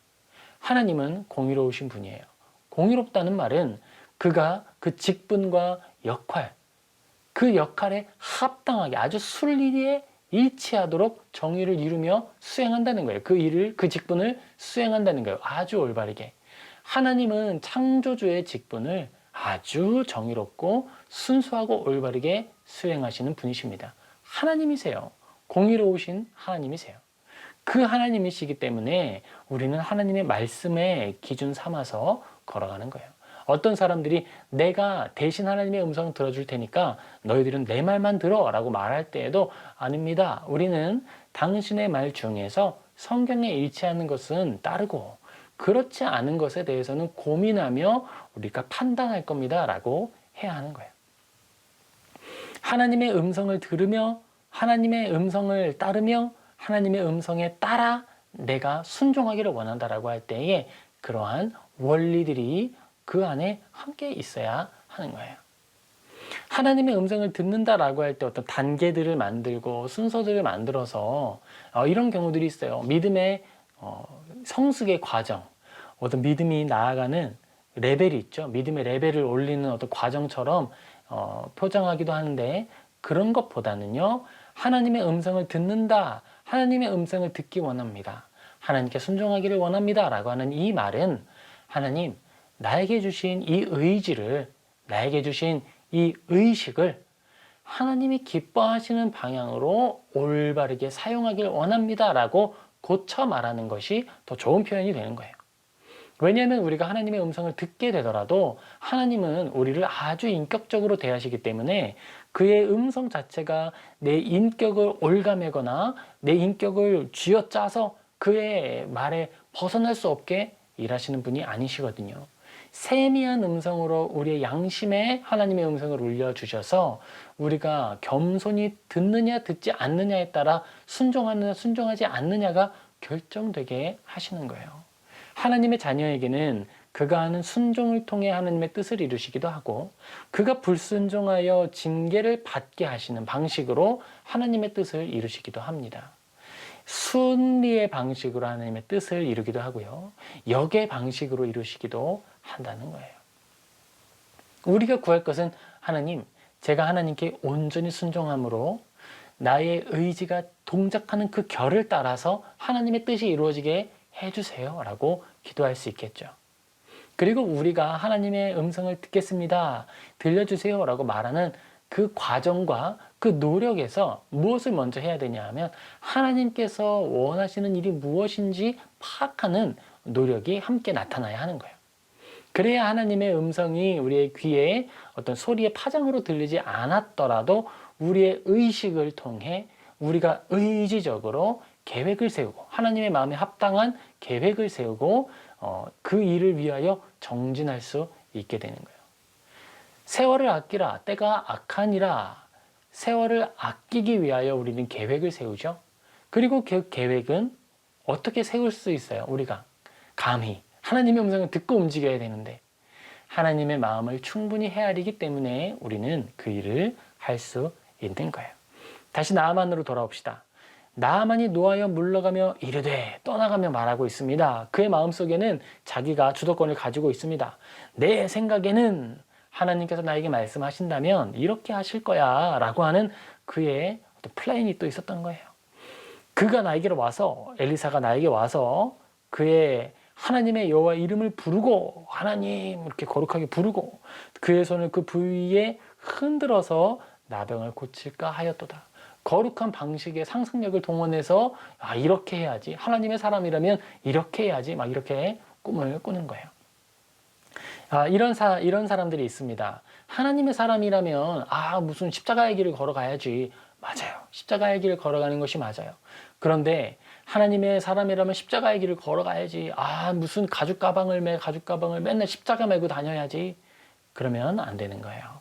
하나님은 공의로우신 분이에요. 공의롭다는 말은 그가 그 직분과 역할, 그 역할에 합당하게 아주 순리에 일치하도록 정의를 이루며 수행한다는 거예요. 그 일을, 그 직분을 수행한다는 거예요. 아주 올바르게. 하나님은 창조주의 직분을 아주 정의롭고 순수하고 올바르게 수행하시는 분이십니다. 하나님이세요. 공의로우신 하나님이세요. 그 하나님이시기 때문에 우리는 하나님의 말씀에 기준 삼아서 걸어가는 거예요. 어떤 사람들이 내가 대신 하나님의 음성을 들어줄 테니까 너희들은 내 말만 들어 라고 말할 때에도 아닙니다. 우리는 당신의 말 중에서 성경에 일치하는 것은 따르고 그렇지 않은 것에 대해서는 고민하며 우리가 판단할 겁니다 라고 해야 하는 거예요. 하나님의 음성을 들으며 하나님의 음성을 따르며 하나님의 음성에 따라 내가 순종하기를 원한다라고 할 때에 그러한 원리들이 그 안에 함께 있어야 하는 거예요. 하나님의 음성을 듣는다라고 할 때 어떤 단계들을 만들고 순서들을 만들어서 이런 경우들이 있어요. 믿음의 성숙의 과정, 어떤 믿음이 나아가는 레벨이 있죠. 믿음의 레벨을 올리는 어떤 과정처럼 표장하기도 하는데 그런 것보다는요. 하나님의 음성을 듣는다. 하나님의 음성을 듣기 원합니다. 하나님께 순종하기를 원합니다. 라고 하는 이 말은 하나님, 나에게 주신 이 의지를, 나에게 주신 이 의식을 하나님이 기뻐하시는 방향으로 올바르게 사용하길 원합니다. 라고 고쳐 말하는 것이 더 좋은 표현이 되는 거예요. 왜냐하면 우리가 하나님의 음성을 듣게 되더라도 하나님은 우리를 아주 인격적으로 대하시기 때문에 그의 음성 자체가 내 인격을 올가매거나 내 인격을 쥐어짜서 그의 말에 벗어날 수 없게 일하시는 분이 아니시거든요. 세미한 음성으로 우리의 양심에 하나님의 음성을 울려주셔서 우리가 겸손히 듣느냐 듣지 않느냐에 따라 순종하느냐 순종하지 않느냐가 결정되게 하시는 거예요. 하나님의 자녀에게는 그가 하는 순종을 통해 하나님의 뜻을 이루시기도 하고 그가 불순종하여 징계를 받게 하시는 방식으로 하나님의 뜻을 이루시기도 합니다. 순리의 방식으로 하나님의 뜻을 이루기도 하고요. 역의 방식으로 이루시기도 한다는 거예요. 우리가 구할 것은 하나님, 제가 하나님께 온전히 순종함으로 나의 의지가 동작하는 그 결을 따라서 하나님의 뜻이 이루어지게 해주세요 라고 기도할 수 있겠죠. 그리고 우리가 하나님의 음성을 듣겠습니다. 들려주세요 라고 말하는 그 과정과 그 노력에서 무엇을 먼저 해야 되냐 하면 하나님께서 원하시는 일이 무엇인지 파악하는 노력이 함께 나타나야 하는 거예요. 그래야 하나님의 음성이 우리의 귀에 어떤 소리의 파장으로 들리지 않았더라도 우리의 의식을 통해 우리가 의지적으로 계획을 세우고 하나님의 마음에 합당한 계획을 세우고 그 일을 위하여 정진할 수 있게 되는 거예요. 세월을 아끼라 때가 악하니라. 세월을 아끼기 위하여 우리는 계획을 세우죠. 그리고 그 계획은 어떻게 세울 수 있어요? 우리가 감히 하나님의 음성을 듣고 움직여야 되는데 하나님의 마음을 충분히 헤아리기 때문에 우리는 그 일을 할 수 있는 거예요. 다시 나아만으로 돌아옵시다. 나아만이 노하여 물러가며 이르되 떠나가며 말하고 있습니다. 그의 마음속에는 자기가 주도권을 가지고 있습니다. 내 생각에는 하나님께서 나에게 말씀하신다면 이렇게 하실 거야 라고 하는 그의 어떤 플랜이 또 있었던 거예요. 그가 나에게로 와서 엘리사가 나에게 와서 그의 하나님의 여호와 이름을 부르고 하나님 이렇게 거룩하게 부르고 그의 손을 그 부위에 흔들어서 나병을 고칠까 하였도다. 거룩한 방식의 상상력을 동원해서 이렇게 해야지 하나님의 사람이라면 이렇게 해야지 막 이렇게 꿈을 꾸는 거예요. 이런 사람들이 있습니다. 하나님의 사람이라면 무슨 십자가의 길을 걸어가야지. 맞아요. 십자가의 길을 걸어가는 것이 맞아요. 그런데 하나님의 사람이라면 십자가의 길을 걸어가야지. 무슨 가죽 가방을 맨날 십자가 메고 다녀야지. 그러면 안 되는 거예요.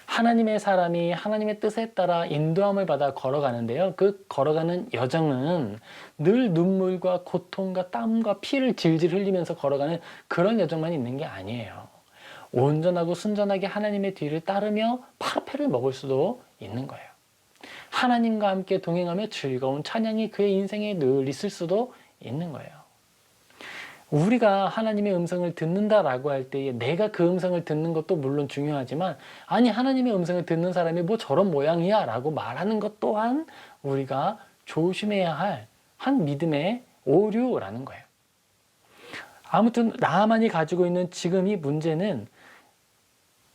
하나님의 사람이 하나님의 뜻에 따라 인도함을 받아 걸어가는데요. 그 걸어가는 여정은 늘 눈물과 고통과 땀과 피를 질질 흘리면서 걸어가는 그런 여정만 있는 게 아니에요. 온전하고 순전하게 하나님의 뒤를 따르며 파르페를 먹을 수도 있는 거예요. 하나님과 함께 동행하며 즐거운 찬양이 그의 인생에 늘 있을 수도 있는 거예요. 우리가 하나님의 음성을 듣는다라고 할 때에 내가 그 음성을 듣는 것도 물론 중요하지만 하나님의 음성을 듣는 사람이 뭐 저런 모양이야 라고 말하는 것 또한 우리가 조심해야 할 한 믿음의 오류라는 거예요. 아무튼 나아만이 가지고 있는 지금 이 문제는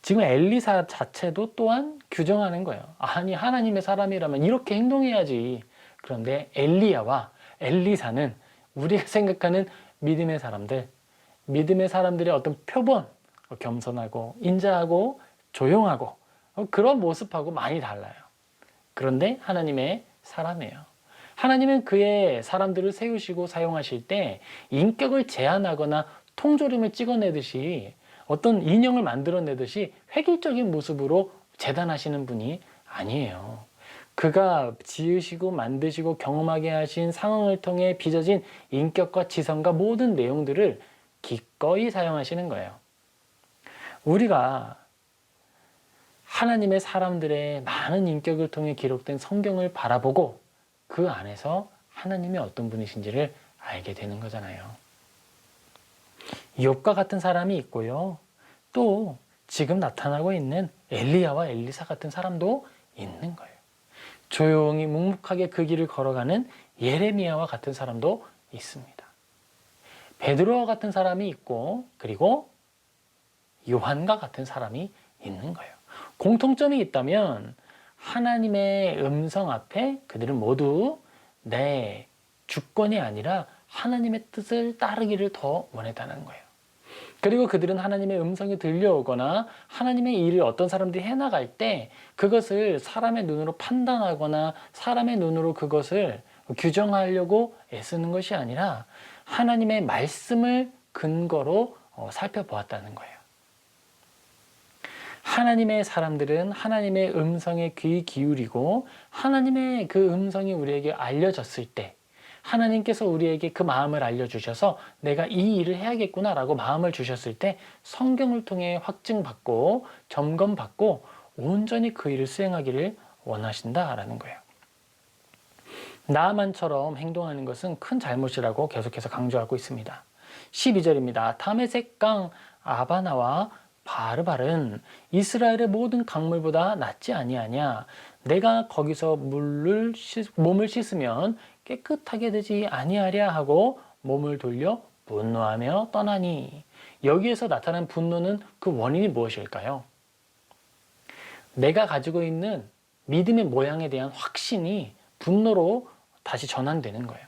지금 엘리사 자체도 또한 규정하는 거예요. 하나님의 사람이라면 이렇게 행동해야지. 그런데 엘리야와 엘리사는 우리가 생각하는 믿음의 사람들의 어떤 표본, 겸손하고 인자하고 조용하고 그런 모습하고 많이 달라요. 그런데 하나님의 사람이에요. 하나님은 그의 사람들을 세우시고 사용하실 때 인격을 제한하거나 통조림을 찍어내듯이 어떤 인형을 만들어내듯이 획일적인 모습으로 재단하시는 분이 아니에요. 그가 지으시고 만드시고 경험하게 하신 상황을 통해 빚어진 인격과 지성과 모든 내용들을 기꺼이 사용하시는 거예요. 우리가 하나님의 사람들의 많은 인격을 통해 기록된 성경을 바라보고 그 안에서 하나님이 어떤 분이신지를 알게 되는 거잖아요. 욥과 같은 사람이 있고요. 또 지금 나타나고 있는 엘리야와 엘리사 같은 사람도 있는 거예요. 조용히 묵묵하게 그 길을 걸어가는 예레미야와 같은 사람도 있습니다. 베드로와 같은 사람이 있고 그리고 요한과 같은 사람이 있는 거예요. 공통점이 있다면 하나님의 음성 앞에 그들은 모두 내 주권이 아니라 하나님의 뜻을 따르기를 더 원했다는 거예요. 그리고 그들은 하나님의 음성이 들려오거나 하나님의 일을 어떤 사람들이 해나갈 때 그것을 사람의 눈으로 판단하거나 사람의 눈으로 그것을 규정하려고 애쓰는 것이 아니라 하나님의 말씀을 근거로 살펴보았다는 거예요. 하나님의 사람들은 하나님의 음성에 귀 기울이고 하나님의 그 음성이 우리에게 알려졌을 때 하나님께서 우리에게 그 마음을 알려주셔서 내가 이 일을 해야겠구나 라고 마음을 주셨을 때 성경을 통해 확증받고 점검받고 온전히 그 일을 수행하기를 원하신다라는 거예요. 나아만처럼 행동하는 것은 큰 잘못이라고 계속해서 강조하고 있습니다. 12절입니다. 다메섹 강 아바나와 바르발은 이스라엘의 모든 강물보다 낫지 아니하냐. 내가 거기서 몸을 씻으면 깨끗하게 되지 아니하랴 하고 몸을 돌려 분노하며 떠나니. 여기에서 나타난 분노는 그 원인이 무엇일까요? 내가 가지고 있는 믿음의 모양에 대한 확신이 분노로 다시 전환되는 거예요.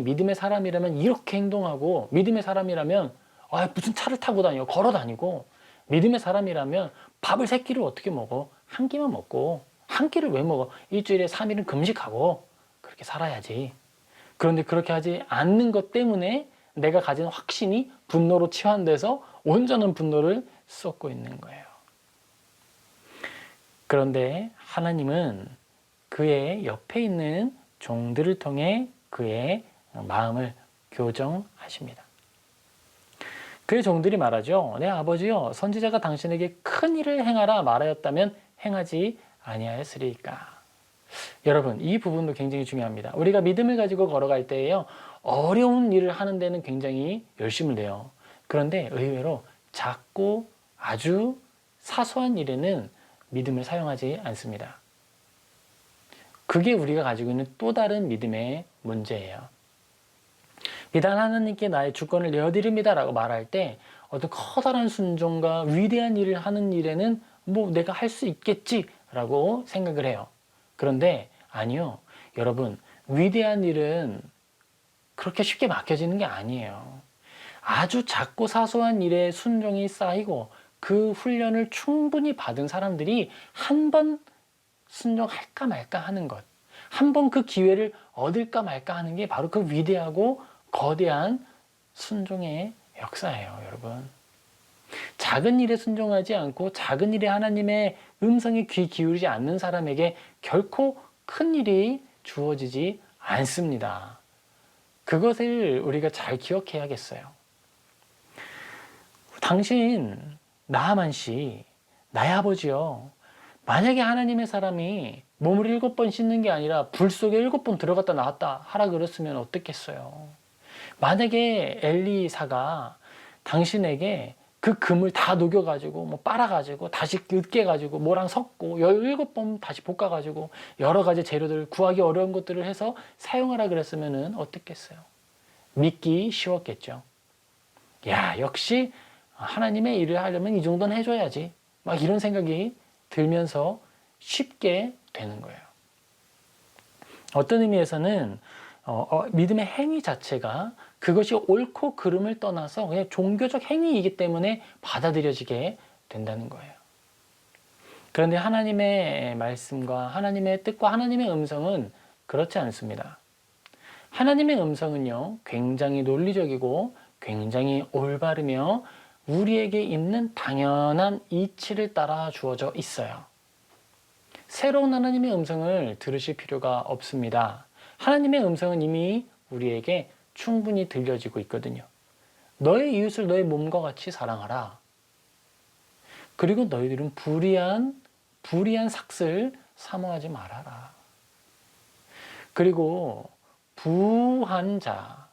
믿음의 사람이라면 이렇게 행동하고 믿음의 사람이라면 무슨 차를 타고 다녀 걸어 다니고 믿음의 사람이라면 밥을 3끼를 어떻게 먹어? 한 끼만 먹고 한 끼를 왜 먹어? 일주일에 3일은 금식하고 그렇게 살아야지. 그런데 그렇게 하지 않는 것 때문에 내가 가진 확신이 분노로 치환돼서 온전한 분노를 쏟고 있는 거예요. 그런데 하나님은 그의 옆에 있는 종들을 통해 그의 마음을 교정하십니다. 그의 종들이 말하죠. 내 아버지여, 선지자가 당신에게 큰 일을 행하라 말하였다면 행하지 아니하였으리까. 여러분, 이 부분도 굉장히 중요합니다. 우리가 믿음을 가지고 걸어갈 때에요, 어려운 일을 하는 데는 굉장히 열심을 내요. 그런데 의외로 작고 아주 사소한 일에는 믿음을 사용하지 않습니다. 그게 우리가 가지고 있는 또 다른 믿음의 문제예요. 비단 하나님께 나의 주권을 내어드립니다 라고 말할 때 어떤 커다란 순종과 위대한 일을 하는 일에는 내가 할 수 있겠지 라고 생각을 해요. 그런데 아니요. 여러분, 위대한 일은 그렇게 쉽게 맡겨지는 게 아니에요. 아주 작고 사소한 일에 순종이 쌓이고 그 훈련을 충분히 받은 사람들이 한 번 순종할까 말까 하는 것, 한 번 그 기회를 얻을까 말까 하는 게 바로 그 위대하고 거대한 순종의 역사예요, 여러분. 작은 일에 순종하지 않고 작은 일에 하나님의 음성에 귀 기울이지 않는 사람에게 결코 큰 일이 주어지지 않습니다. 그것을 우리가 잘 기억해야겠어요. 당신 나하만 씨, 나의 아버지요. 만약에 하나님의 사람이 몸을 7번 씻는 게 아니라 불 속에 7번 들어갔다 나왔다 하라 그랬으면 어떻겠어요? 만약에 엘리사가 당신에게 그 금을 다 녹여가지고 뭐 빨아가지고 다시 으깨가지고 뭐랑 섞고 17번 다시 볶아가지고 여러 가지 재료들 구하기 어려운 것들을 해서 사용하라 그랬으면 어떻겠어요? 믿기 쉬웠겠죠. 야, 역시 하나님의 일을 하려면 이 정도는 해줘야지. 막 이런 생각이 들면서 쉽게 되는 거예요. 어떤 의미에서는 믿음의 행위 자체가 그것이 옳고 그름을 떠나서 그냥 종교적 행위이기 때문에 받아들여지게 된다는 거예요. 그런데 하나님의 말씀과 하나님의 뜻과 하나님의 음성은 그렇지 않습니다. 하나님의 음성은요, 굉장히 논리적이고 굉장히 올바르며 우리에게 있는 당연한 이치를 따라 주어져 있어요. 새로운 하나님의 음성을 들으실 필요가 없습니다. 하나님의 음성은 이미 우리에게 충분히 들려지고 있거든요. 너의 이웃을 너의 몸과 같이 사랑하라. 그리고 너희들은 불의한 삭슬 사모하지 말아라. 그리고 부한 자,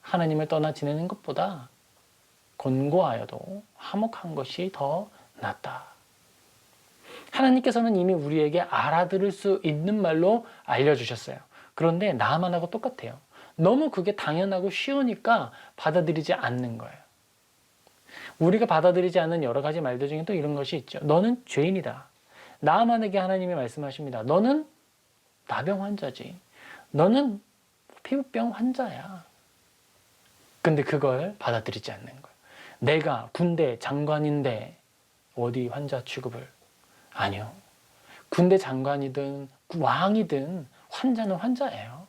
하나님을 떠나 지내는 것보다 곤고하여도 화목한 것이 더 낫다. 하나님께서는 이미 우리에게 알아들을 수 있는 말로 알려주셨어요. 그런데 나만하고 똑같아요. 너무 그게 당연하고 쉬우니까 받아들이지 않는 거예요. 우리가 받아들이지 않는 여러 가지 말들 중에 또 이런 것이 있죠. 너는 죄인이다. 나만에게 하나님이 말씀하십니다. 너는 나병 환자지. 너는 피부병 환자야. 근데 그걸 받아들이지 않는 거예요. 내가 군대 장관인데 어디 환자 취급을? 아니요. 군대 장관이든 왕이든 환자는 환자예요.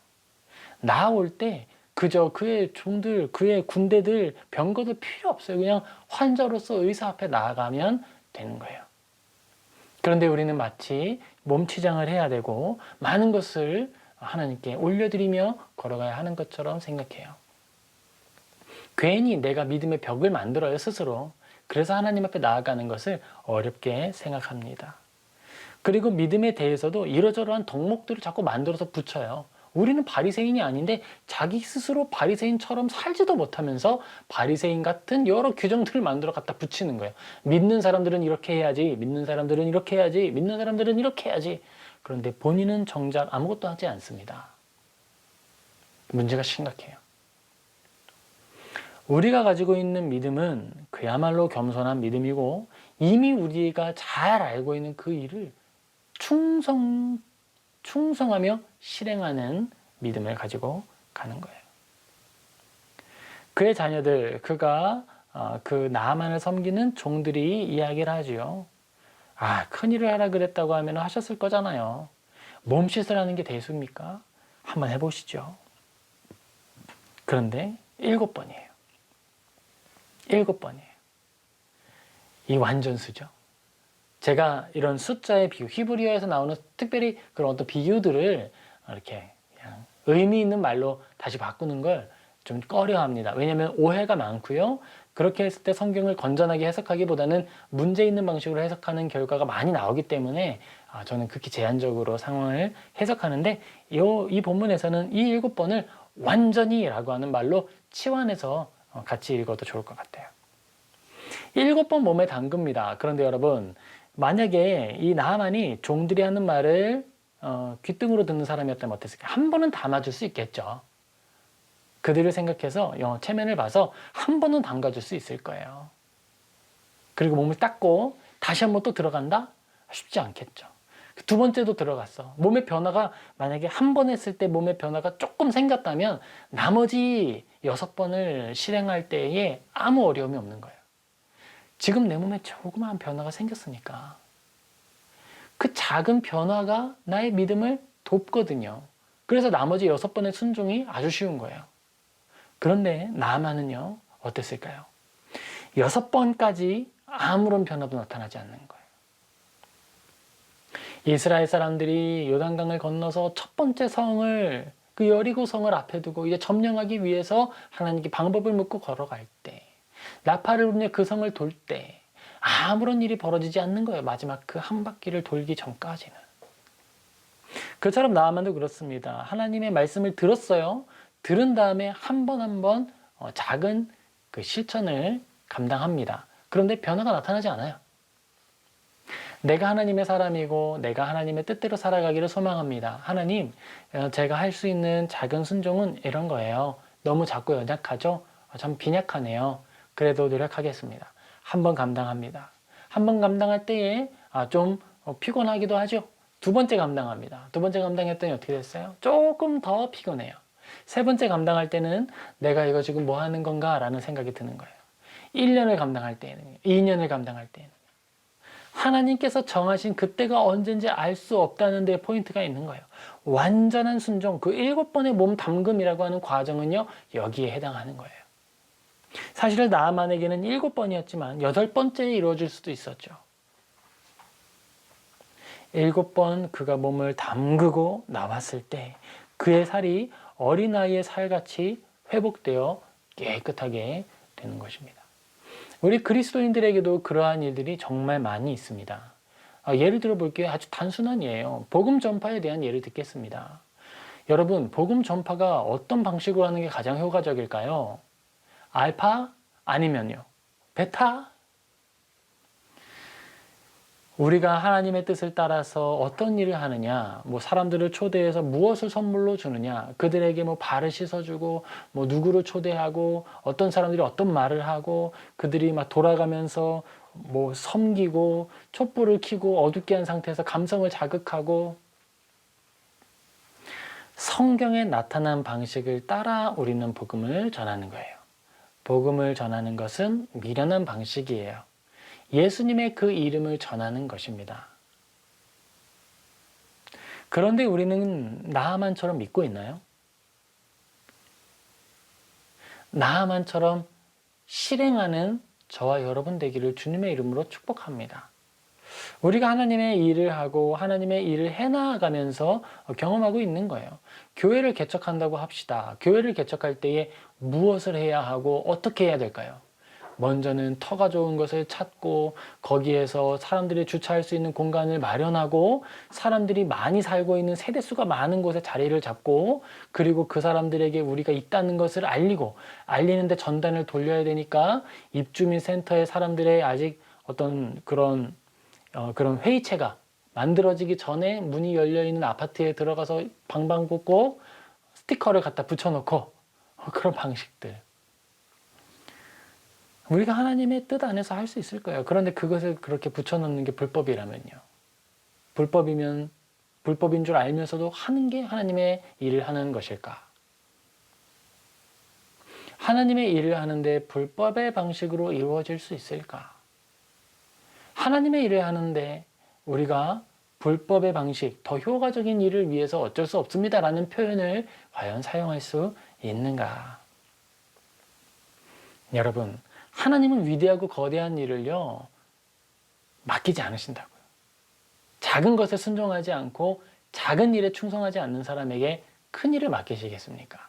나올 때 그저 그의 종들, 그의 군대들, 병거들 필요 없어요. 그냥 환자로서 의사 앞에 나아가면 되는 거예요. 그런데 우리는 마치 몸치장을 해야 되고 많은 것을 하나님께 올려드리며 걸어가야 하는 것처럼 생각해요. 괜히 내가 믿음의 벽을 만들어요, 스스로. 그래서 하나님 앞에 나아가는 것을 어렵게 생각합니다. 그리고 믿음에 대해서도 이러저러한 덕목들을 자꾸 만들어서 붙여요. 우리는 바리새인이 아닌데 자기 스스로 바리새인처럼 살지도 못하면서 바리새인 같은 여러 규정들을 만들어 갖다 붙이는 거예요. 믿는 사람들은 이렇게 해야지, 믿는 사람들은 이렇게 해야지, 믿는 사람들은 이렇게 해야지. 그런데 본인은 정작 아무것도 하지 않습니다. 문제가 심각해요. 우리가 가지고 있는 믿음은 그야말로 겸손한 믿음이고 이미 우리가 잘 알고 있는 그 일을 충성하며 실행하는 믿음을 가지고 가는 거예요. 그의 자녀들, 그가 그 나아만을 섬기는 종들이 이야기를 하지요. 큰일을 하라 그랬다고 하면 하셨을 거잖아요. 몸짓을 하는 게 대수입니까? 한번 해보시죠. 그런데 7번이에요. 7번이에요. 이 완전수죠. 제가 이런 숫자의 비유, 히브리어에서 나오는 특별히 그런 어떤 비유들을 이렇게 그냥 의미 있는 말로 다시 바꾸는 걸 좀 꺼려합니다. 왜냐하면 오해가 많고요. 그렇게 했을 때 성경을 건전하게 해석하기보다는 문제 있는 방식으로 해석하는 결과가 많이 나오기 때문에 저는 극히 제한적으로 상황을 해석하는데 이 본문에서는 이 7번을 완전히 라고 하는 말로 치환해서 같이 읽어도 좋을 것 같아요. 7번 몸에 담급니다. 그런데 여러분, 만약에 이 나하만이 종들이 하는 말을 귓등으로 듣는 사람이었다면 어땠을까요? 한 번은 담아줄 수 있겠죠. 그들을 생각해서 체면을 봐서 한 번은 담가줄 수 있을 거예요. 그리고 몸을 닦고 다시 한 번 또 들어간다? 쉽지 않겠죠. 두 번째도 들어갔어. 몸의 변화가 만약에 한 번 했을 때 몸의 변화가 조금 생겼다면 나머지 6번을 실행할 때에 아무 어려움이 없는 거예요. 지금 내 몸에 조그마한 변화가 생겼으니까 그 작은 변화가 나의 믿음을 돕거든요. 그래서 나머지 6번의 순종이 아주 쉬운 거예요. 그런데 나아만은요, 어땠을까요? 6번까지 아무런 변화도 나타나지 않는 거예요. 이스라엘 사람들이 요단강을 건너서 첫 번째 성을, 그 여리고 성을 앞에 두고 이제 점령하기 위해서 하나님께 방법을 묻고 걸어갈 때, 나팔을 불며 그 성을 돌 때 아무런 일이 벌어지지 않는 거예요. 마지막 그 한 바퀴를 돌기 전까지는. 그처럼 나아만도 그렇습니다. 하나님의 말씀을 들었어요. 들은 다음에 한 번 한 번 작은 그 실천을 감당합니다. 그런데 변화가 나타나지 않아요. 내가 하나님의 사람이고 내가 하나님의 뜻대로 살아가기를 소망합니다. 하나님, 제가 할 수 있는 작은 순종은 이런 거예요. 너무 작고 연약하죠? 참 빈약하네요. 그래도 노력하겠습니다. 한 번 감당합니다. 한 번 감당할 때에 좀 피곤하기도 하죠. 두 번째 감당합니다. 두 번째 감당했더니 어떻게 됐어요? 조금 더 피곤해요. 세 번째 감당할 때는 내가 이거 지금 뭐 하는 건가? 라는 생각이 드는 거예요. 1년을 감당할 때에는, 2년을 감당할 때에는. 하나님께서 정하신 그때가 언젠지 알 수 없다는 데 포인트가 있는 거예요. 완전한 순종, 그 7번의 몸 담금이라고 하는 과정은요, 여기에 해당하는 거예요. 사실 나아만에게는 7번이었지만 8번째에 이루어질 수도 있었죠. 7번 그가 몸을 담그고 나왔을 때 그의 살이 어린아이의 살같이 회복되어 깨끗하게 되는 것입니다. 우리 그리스도인들에게도 그러한 일들이 정말 많이 있습니다. 예를 들어 볼게요. 아주 단순한 예예요. 복음 전파에 대한 예를 듣겠습니다. 여러분, 복음 전파가 어떤 방식으로 하는 게 가장 효과적일까요? 알파? 아니면요? 베타? 우리가 하나님의 뜻을 따라서 어떤 일을 하느냐, 사람들을 초대해서 무엇을 선물로 주느냐, 그들에게 발을 씻어주고, 누구를 초대하고, 어떤 사람들이 어떤 말을 하고, 그들이 막 돌아가면서 섬기고, 촛불을 켜고, 어둡게 한 상태에서 감성을 자극하고, 성경에 나타난 방식을 따라 우리는 복음을 전하는 거예요. 복음을 전하는 것은 미련한 방식이에요. 예수님의 그 이름을 전하는 것입니다. 그런데 우리는 나아만처럼 믿고 있나요? 나아만처럼 실행하는 저와 여러분 되기를 주님의 이름으로 축복합니다. 우리가 하나님의 일을 하고 하나님의 일을 해나가면서 경험하고 있는 거예요. 교회를 개척한다고 합시다. 교회를 개척할 때에 무엇을 해야 하고 어떻게 해야 될까요? 먼저는 터가 좋은 것을 찾고 거기에서 사람들이 주차할 수 있는 공간을 마련하고 사람들이 많이 살고 있는 세대수가 많은 곳에 자리를 잡고 그리고 그 사람들에게 우리가 있다는 것을 알리고 알리는데 전단을 돌려야 되니까 입주민 센터에 사람들의 아직 어떤 그런 회의체가 만들어지기 전에 문이 열려있는 아파트에 들어가서 방방곡곡 스티커를 갖다 붙여놓고 그런 방식들. 우리가 하나님의 뜻 안에서 할 수 있을 거예요. 그런데 그것을 그렇게 붙여놓는 게 불법이라면요. 불법인 줄 알면서도 하는 게 하나님의 일을 하는 것일까? 하나님의 일을 하는데 불법의 방식으로 이루어질 수 있을까? 하나님의 일을 하는데 우리가 불법의 방식, 더 효과적인 일을 위해서 어쩔 수 없습니다라는 표현을 과연 사용할 수 있는가? 여러분, 하나님은 위대하고 거대한 일을요, 맡기지 않으신다고요. 작은 것에 순종하지 않고 작은 일에 충성하지 않는 사람에게 큰 일을 맡기시겠습니까?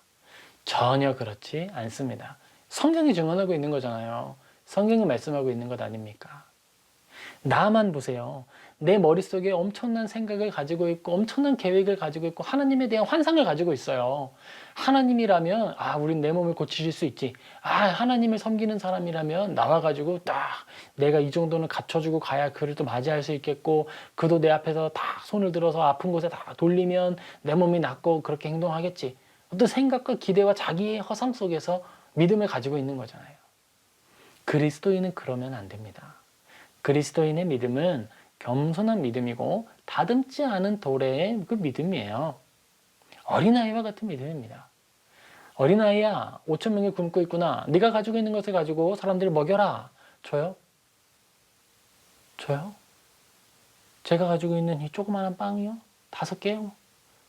전혀 그렇지 않습니다. 성경이 증언하고 있는 거잖아요. 성경이 말씀하고 있는 것 아닙니까? 나만 보세요. 내 머릿속에 엄청난 생각을 가지고 있고 엄청난 계획을 가지고 있고 하나님에 대한 환상을 가지고 있어요. 하나님이라면 우린 내 몸을 고치실 수 있지. 하나님을 섬기는 사람이라면 나와가지고 딱 내가 이 정도는 갖춰주고 가야 그를 또 맞이할 수 있겠고 그도 내 앞에서 다 손을 들어서 아픈 곳에 다 돌리면 내 몸이 낫고 그렇게 행동하겠지. 어떤 생각과 기대와 자기의 허상 속에서 믿음을 가지고 있는 거잖아요. 그리스도인은 그러면 안 됩니다. 그리스도인의 믿음은 겸손한 믿음이고 다듬지 않은 돌의 그 믿음이에요. 어린아이와 같은 믿음입니다. 어린아이야, 5천 명이 굶고 있구나. 네가 가지고 있는 것을 가지고 사람들을 먹여라. 줘요? 줘요? 제가 가지고 있는 이 조그마한 빵이요? 5개요?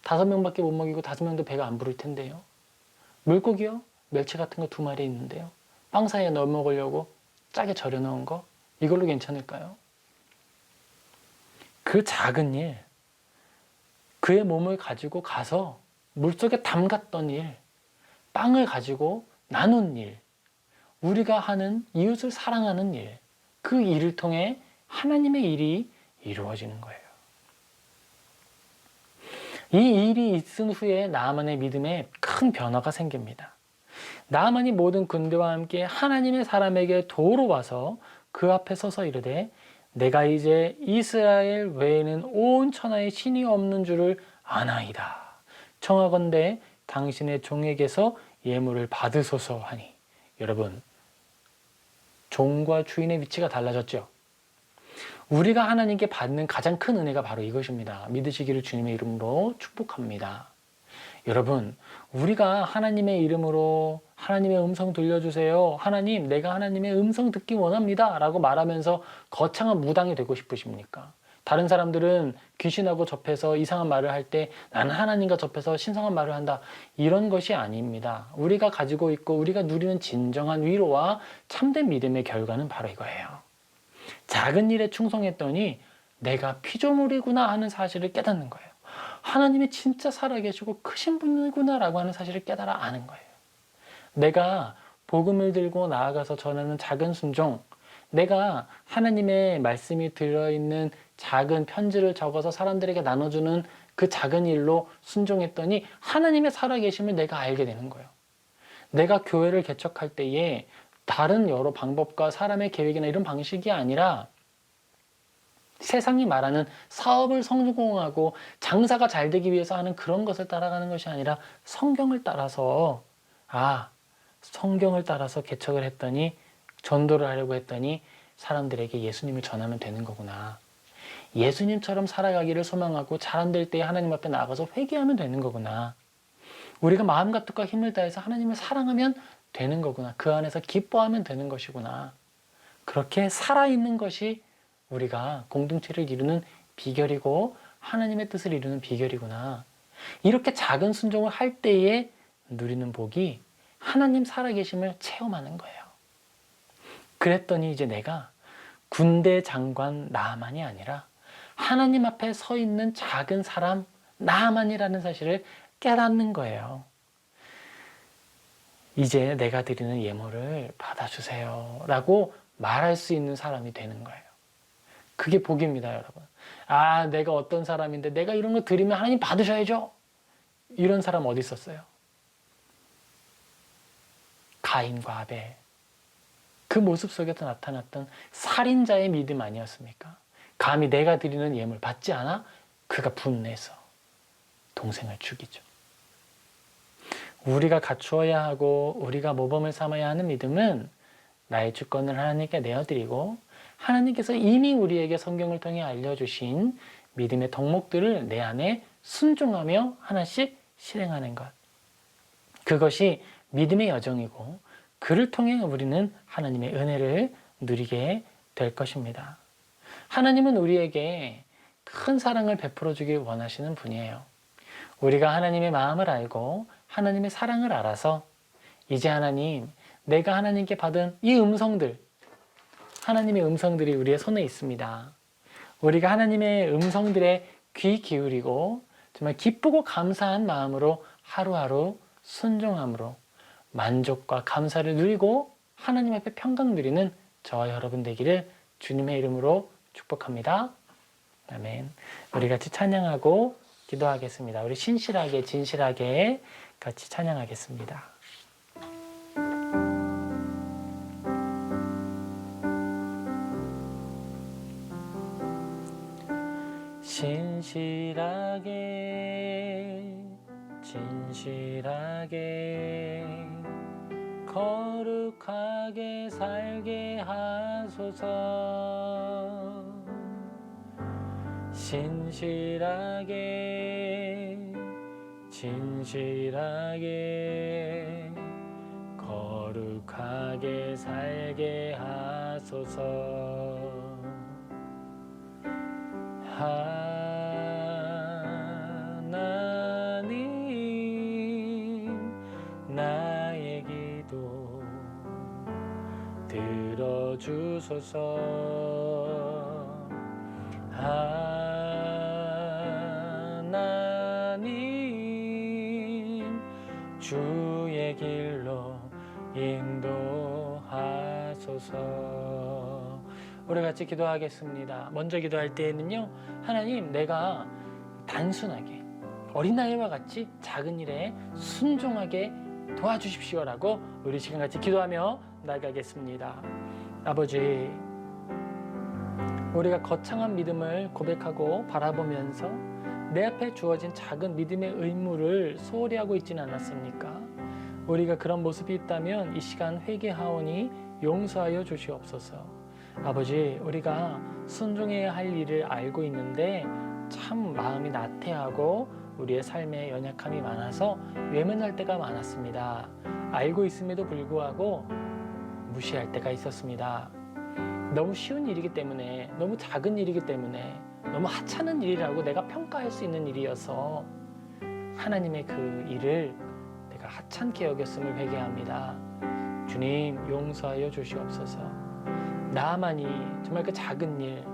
5명밖에 못 먹이고 5명도 배가 안 부를 텐데요. 물고기요? 멸치 같은 거 2마리 있는데요. 빵 사이에 넣어 먹으려고 짜게 절여 넣은 거? 이걸로 괜찮을까요? 그 작은 일, 그의 몸을 가지고 가서 물속에 담갔던 일, 빵을 가지고 나눈 일, 우리가 하는 이웃을 사랑하는 일, 그 일을 통해 하나님의 일이 이루어지는 거예요. 이 일이 있은 후에 나아만의 믿음에 큰 변화가 생깁니다. 나아만이 모든 군대와 함께 하나님의 사람에게 도로 와서 그 앞에 서서 이르되 내가 이제 이스라엘 외에는 온 천하에 신이 없는 줄을 아나이다. 청하건대 당신의 종에게서 예물을 받으소서 하니. 여러분, 종과 주인의 위치가 달라졌죠. 우리가 하나님께 받는 가장 큰 은혜가 바로 이것입니다. 믿으시기를 주님의 이름으로 축복합니다. 여러분, 우리가 하나님의 이름으로 하나님의 음성 들려주세요. 하나님, 내가 하나님의 음성 듣기 원합니다. 라고 말하면서 거창한 무당이 되고 싶으십니까? 다른 사람들은 귀신하고 접해서 이상한 말을 할 때 나는 하나님과 접해서 신성한 말을 한다. 이런 것이 아닙니다. 우리가 가지고 있고 우리가 누리는 진정한 위로와 참된 믿음의 결과는 바로 이거예요. 작은 일에 충성했더니 내가 피조물이구나 하는 사실을 깨닫는 거예요. 하나님이 진짜 살아계시고 크신 분이구나 라고 하는 사실을 깨달아 아는 거예요. 내가 복음을 들고 나아가서 전하는 작은 순종, 내가 하나님의 말씀이 들어있는 작은 편지를 적어서 사람들에게 나눠주는 그 작은 일로 순종했더니 하나님의 살아계심을 내가 알게 되는 거예요. 내가 교회를 개척할 때에 다른 여러 방법과 사람의 계획이나 이런 방식이 아니라 세상이 말하는 사업을 성공하고 장사가 잘 되기 위해서 하는 그런 것을 따라가는 것이 아니라 성경을 따라서 성경을 따라서 개척을 했더니 전도를 하려고 했더니 사람들에게 예수님을 전하면 되는 거구나. 예수님처럼 살아가기를 소망하고 잘 안 될 때 하나님 앞에 나가서 회개하면 되는 거구나. 우리가 마음과 뜻과 힘을 다해서 하나님을 사랑하면 되는 거구나. 그 안에서 기뻐하면 되는 것이구나. 그렇게 살아있는 것이 우리가 공동체를 이루는 비결이고 하나님의 뜻을 이루는 비결이구나. 이렇게 작은 순종을 할 때에 누리는 복이 하나님 살아계심을 체험하는 거예요. 그랬더니 이제 내가 군대 장관 나아만이 아니라 하나님 앞에 서 있는 작은 사람 나아만이라는 사실을 깨닫는 거예요. 이제 내가 드리는 예물을 받아주세요 라고 말할 수 있는 사람이 되는 거예요. 그게 복입니다, 여러분. 내가 어떤 사람인데 내가 이런 거 드리면 하나님 받으셔야죠. 이런 사람 어디 있었어요? 가인과 아벨. 그 모습 속에서 나타났던 살인자의 믿음 아니었습니까? 감히 내가 드리는 예물 받지 않아? 그가 분내서 동생을 죽이죠. 우리가 갖추어야 하고 우리가 모범을 삼아야 하는 믿음은 나의 주권을 하나님께 내어드리고 하나님께서 이미 우리에게 성경을 통해 알려주신 믿음의 덕목들을 내 안에 순종하며 하나씩 실행하는 것. 그것이 믿음의 여정이고 그를 통해 우리는 하나님의 은혜를 누리게 될 것입니다. 하나님은 우리에게 큰 사랑을 베풀어 주길 원하시는 분이에요. 우리가 하나님의 마음을 알고 하나님의 사랑을 알아서 이제 하나님, 내가 하나님께 받은 이 음성들, 하나님의 음성들이 우리의 손에 있습니다. 우리가 하나님의 음성들에 귀 기울이고 정말 기쁘고 감사한 마음으로 하루하루 순종함으로 만족과 감사를 누리고 하나님 앞에 평강 누리는 저와 여러분 되기를 주님의 이름으로 축복합니다. 아멘. 우리 같이 찬양하고 기도하겠습니다. 우리 신실하게 진실하게 같이 찬양하겠습니다. 신실하게 진실하게 거룩하게 살게 하소서. 진실하게 거룩하게 살게 하소서. 하나님 나의 기도 들어주소서. 하나님 주의 길로 인도하소서. 우리 같이 기도하겠습니다. 먼저 기도할 때에는요, 하나님 내가 단순하게 어린아이와 같이 작은 일에 순종하게 도와주십시오라고 우리 시간 같이 기도하며 나아가겠습니다. 아버지, 우리가 거창한 믿음을 고백하고 바라보면서 내 앞에 주어진 작은 믿음의 의무를 소홀히 하고 있지는 않았습니까? 우리가 그런 모습이 있다면 이 시간 회개하오니 용서하여 주시옵소서. 아버지, 우리가 순종해야 할 일을 알고 있는데 참 마음이 나태하고 우리의 삶에 연약함이 많아서 외면할 때가 많았습니다. 알고 있음에도 불구하고 무시할 때가 있었습니다. 너무 쉬운 일이기 때문에, 너무 작은 일이기 때문에, 너무 하찮은 일이라고 내가 평가할 수 있는 일이어서 하나님의 그 일을 내가 하찮게 여겼음을 회개합니다. 주님, 용서하여 주시옵소서. 나만이 정말 그 작은 일,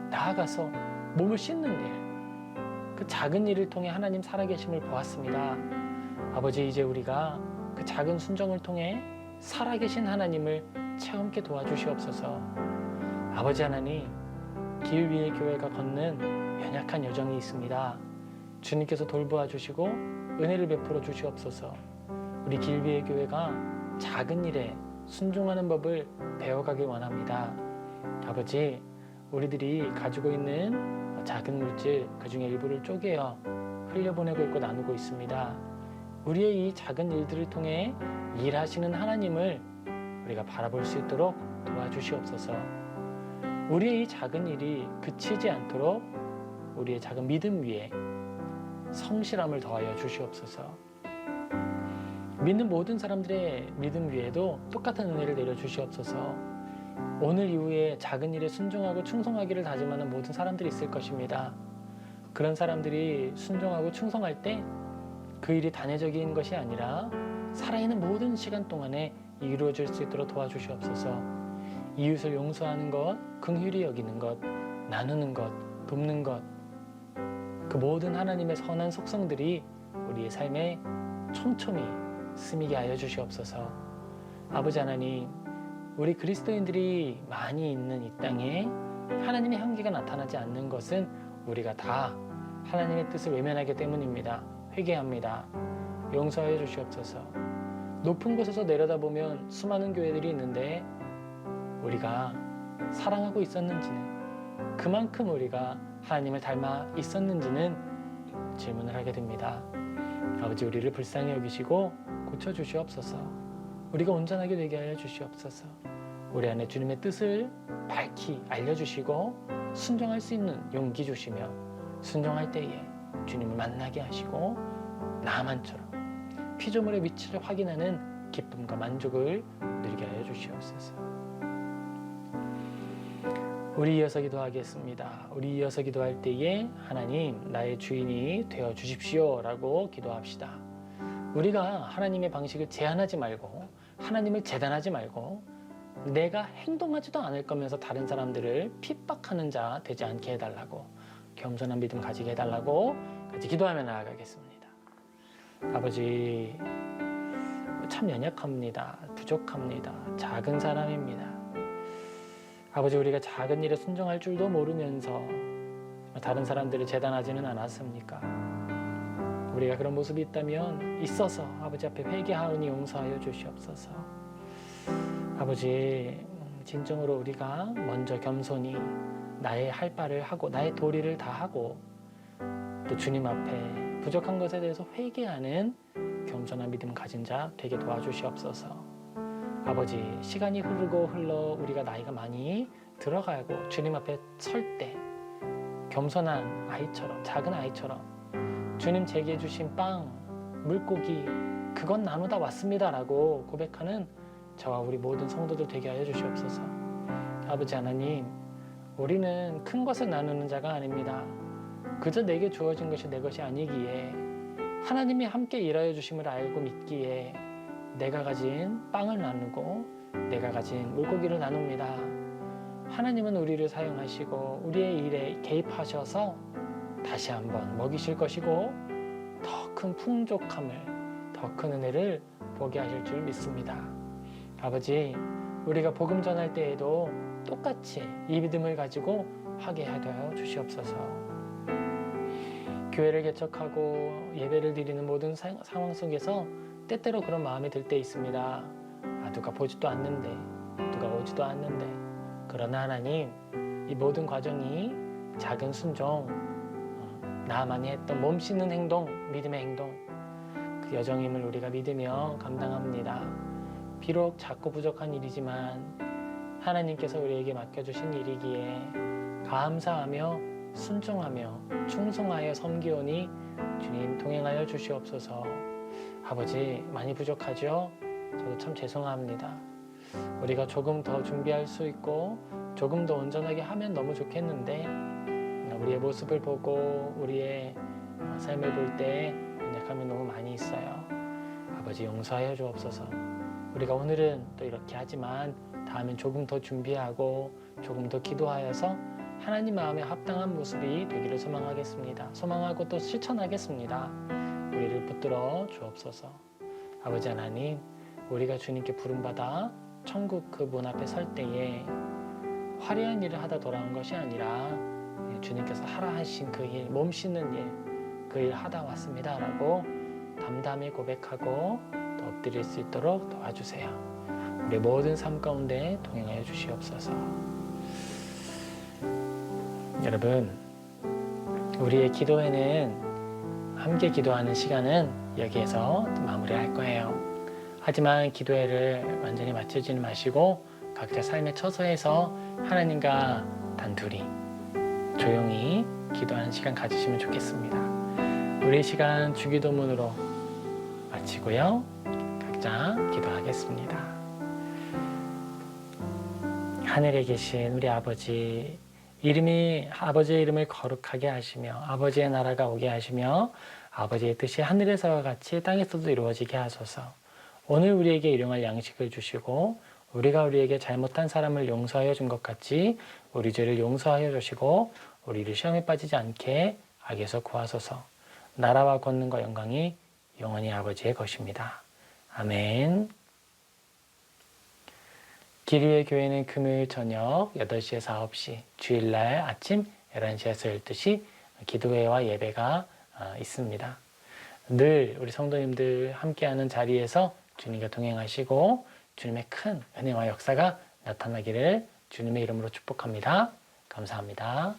나아가서 몸을 씻는 일, 그 작은 일을 통해 하나님 살아계심을 보았습니다. 아버지, 이제 우리가 그 작은 순종을 통해 살아계신 하나님을 체험케 도와주시옵소서. 아버지 하나님, 길 위의 교회가 걷는 연약한 여정이 있습니다. 주님께서 돌보아 주시고 은혜를 베풀어 주시옵소서. 우리 길 위의 교회가 작은 일에 순종하는 법을 배워가길 원합니다. 아버지, 우리들이 가지고 있는 작은 물질, 그 중에 일부를 쪼개어 흘려보내고 있고 나누고 있습니다. 우리의 이 작은 일들을 통해 일하시는 하나님을 우리가 바라볼 수 있도록 도와주시옵소서. 우리의 이 작은 일이 그치지 않도록 우리의 작은 믿음 위에 성실함을 더하여 주시옵소서. 믿는 모든 사람들의 믿음 위에도 똑같은 은혜를 내려주시옵소서. 오늘 이후에 작은 일에 순종하고 충성하기를 다짐하는 모든 사람들이 있을 것입니다. 그런 사람들이 순종하고 충성할 때 그 일이 단회적인 것이 아니라 살아있는 모든 시간 동안에 이루어질 수 있도록 도와주시옵소서. 이웃을 용서하는 것, 긍휼히 여기는 것, 나누는 것, 돕는 것, 그 모든 하나님의 선한 속성들이 우리의 삶에 촘촘히 스미게 하여 주시옵소서. 아버지 하나님, 우리 그리스도인들이 많이 있는 이 땅에 하나님의 향기가 나타나지 않는 것은 우리가 다 하나님의 뜻을 외면하기 때문입니다. 회개합니다. 용서하여 주시옵소서. 높은 곳에서 내려다보면 수많은 교회들이 있는데 우리가 사랑하고 있었는지는, 그만큼 우리가 하나님을 닮아 있었는지는 질문을 하게 됩니다. 아버지, 우리를 불쌍히 여기시고 고쳐주시옵소서. 우리가 온전하게 되게 하여 주시옵소서. 우리 안에 주님의 뜻을 밝히 알려주시고 순종할 수 있는 용기 주시며, 순종할 때에 주님을 만나게 하시고 나만처럼 피조물의 위치를 확인하는 기쁨과 만족을 누리게 하여 주시옵소서. 우리 이어서 기도하겠습니다. 우리 이어서 기도할 때에 하나님, 나의 주인이 되어 주십시오 라고 기도합시다. 우리가 하나님의 방식을 제한하지 말고 하나님을 재단하지 말고 내가 행동하지도 않을 거면서 다른 사람들을 핍박하는 자 되지 않게 해달라고, 겸손한 믿음 가지게 해달라고 같이 기도하며 나아가겠습니다. 아버지, 참 연약합니다. 부족합니다. 작은 사람입니다. 아버지, 우리가 작은 일에 순종할 줄도 모르면서 다른 사람들을 재단하지는 않았습니까? 우리가 그런 모습이 있다면 있어서 아버지 앞에 회개하오니 용서하여 주시옵소서. 아버지, 진정으로 우리가 먼저 겸손히 나의 할 바를 하고 나의 도리를 다 하고 또 주님 앞에 부족한 것에 대해서 회개하는 겸손한 믿음 가진 자 되게 도와주시옵소서. 아버지, 시간이 흐르고 흘러 우리가 나이가 많이 들어가고 주님 앞에 설 때 겸손한 아이처럼, 작은 아이처럼 주님 제게 주신 빵, 물고기 그건 나누다 왔습니다라고 고백하는 저와 우리 모든 성도들 되게 하여 주시옵소서. 아버지 하나님, 우리는 큰 것을 나누는 자가 아닙니다. 그저 내게 주어진 것이 내 것이 아니기에 하나님이 함께 일하여 주심을 알고 믿기에 내가 가진 빵을 나누고 내가 가진 물고기를 나눕니다. 하나님은 우리를 사용하시고 우리의 일에 개입하셔서 다시 한번 먹이실 것이고 더 큰 풍족함을, 더 큰 은혜를 보게 하실 줄 믿습니다. 아버지, 우리가 복음 전할 때에도 똑같이 이 믿음을 가지고 하게 하여 주시옵소서. 교회를 개척하고 예배를 드리는 모든 상황 속에서 때때로 그런 마음이 들 때 있습니다. 누가 보지도 않는데, 누가 오지도 않는데. 그러나 하나님, 이 모든 과정이 작은 순종, 나만이 했던 몸 씻는 행동, 믿음의 행동, 그 여정임을 우리가 믿으며 감당합니다. 비록 작고 부족한 일이지만 하나님께서 우리에게 맡겨주신 일이기에 감사하며 순종하며 충성하여 섬기오니 주님 동행하여 주시옵소서. 아버지, 많이 부족하죠? 저도 참 죄송합니다. 우리가 조금 더 준비할 수 있고 조금 더 온전하게 하면 너무 좋겠는데 우리의 모습을 보고 우리의 삶을 볼 때 연약함이 너무 많이 있어요. 아버지, 용서하여 주옵소서. 우리가 오늘은 또 이렇게 하지만 다음엔 조금 더 준비하고 조금 더 기도하여서 하나님 마음에 합당한 모습이 되기를 소망하겠습니다. 소망하고 또 실천하겠습니다. 우리를 붙들어 주옵소서. 아버지 하나님, 우리가 주님께 부름받아 천국 그 문 앞에 설 때에 화려한 일을 하다 돌아온 것이 아니라 주님께서 하라 하신 그 일, 몸 씻는 일, 그 일 하다 왔습니다 라고 담담히 고백하고 또 엎드릴 수 있도록 도와주세요. 우리 모든 삶 가운데 동행하여 주시옵소서. 여러분, 우리의 기도회는 함께 기도하는 시간은 여기에서 마무리할 거예요. 하지만 기도회를 완전히 마치지는 마시고 각자 삶의 처소에서 하나님과 단둘이 조용히 기도하는 시간 가지시면 좋겠습니다. 우리 시간 주기도문으로 마치고요. 각자 기도하겠습니다. 하늘에 계신 우리 아버지, 아버지의 이름을 거룩하게 하시며 아버지의 나라가 오게 하시며 아버지의 뜻이 하늘에서와 같이 땅에서도 이루어지게 하소서. 오늘 우리에게 일용할 양식을 주시고 우리가 우리에게 잘못한 사람을 용서하여 준 것 같이 우리 죄를 용서하여 주시고 우리를 시험에 빠지지 않게 악에서 구하소서. 나라와 권능과 영광이 영원히 아버지의 것입니다. 아멘. 기류의 교회는 금요일 저녁 8시에서 9시, 주일날 아침 11시에서 12시 기도회와 예배가 있습니다. 늘 우리 성도님들 함께하는 자리에서 주님과 동행하시고 주님의 큰 은혜와 역사가 나타나기를 주님의 이름으로 축복합니다. 감사합니다.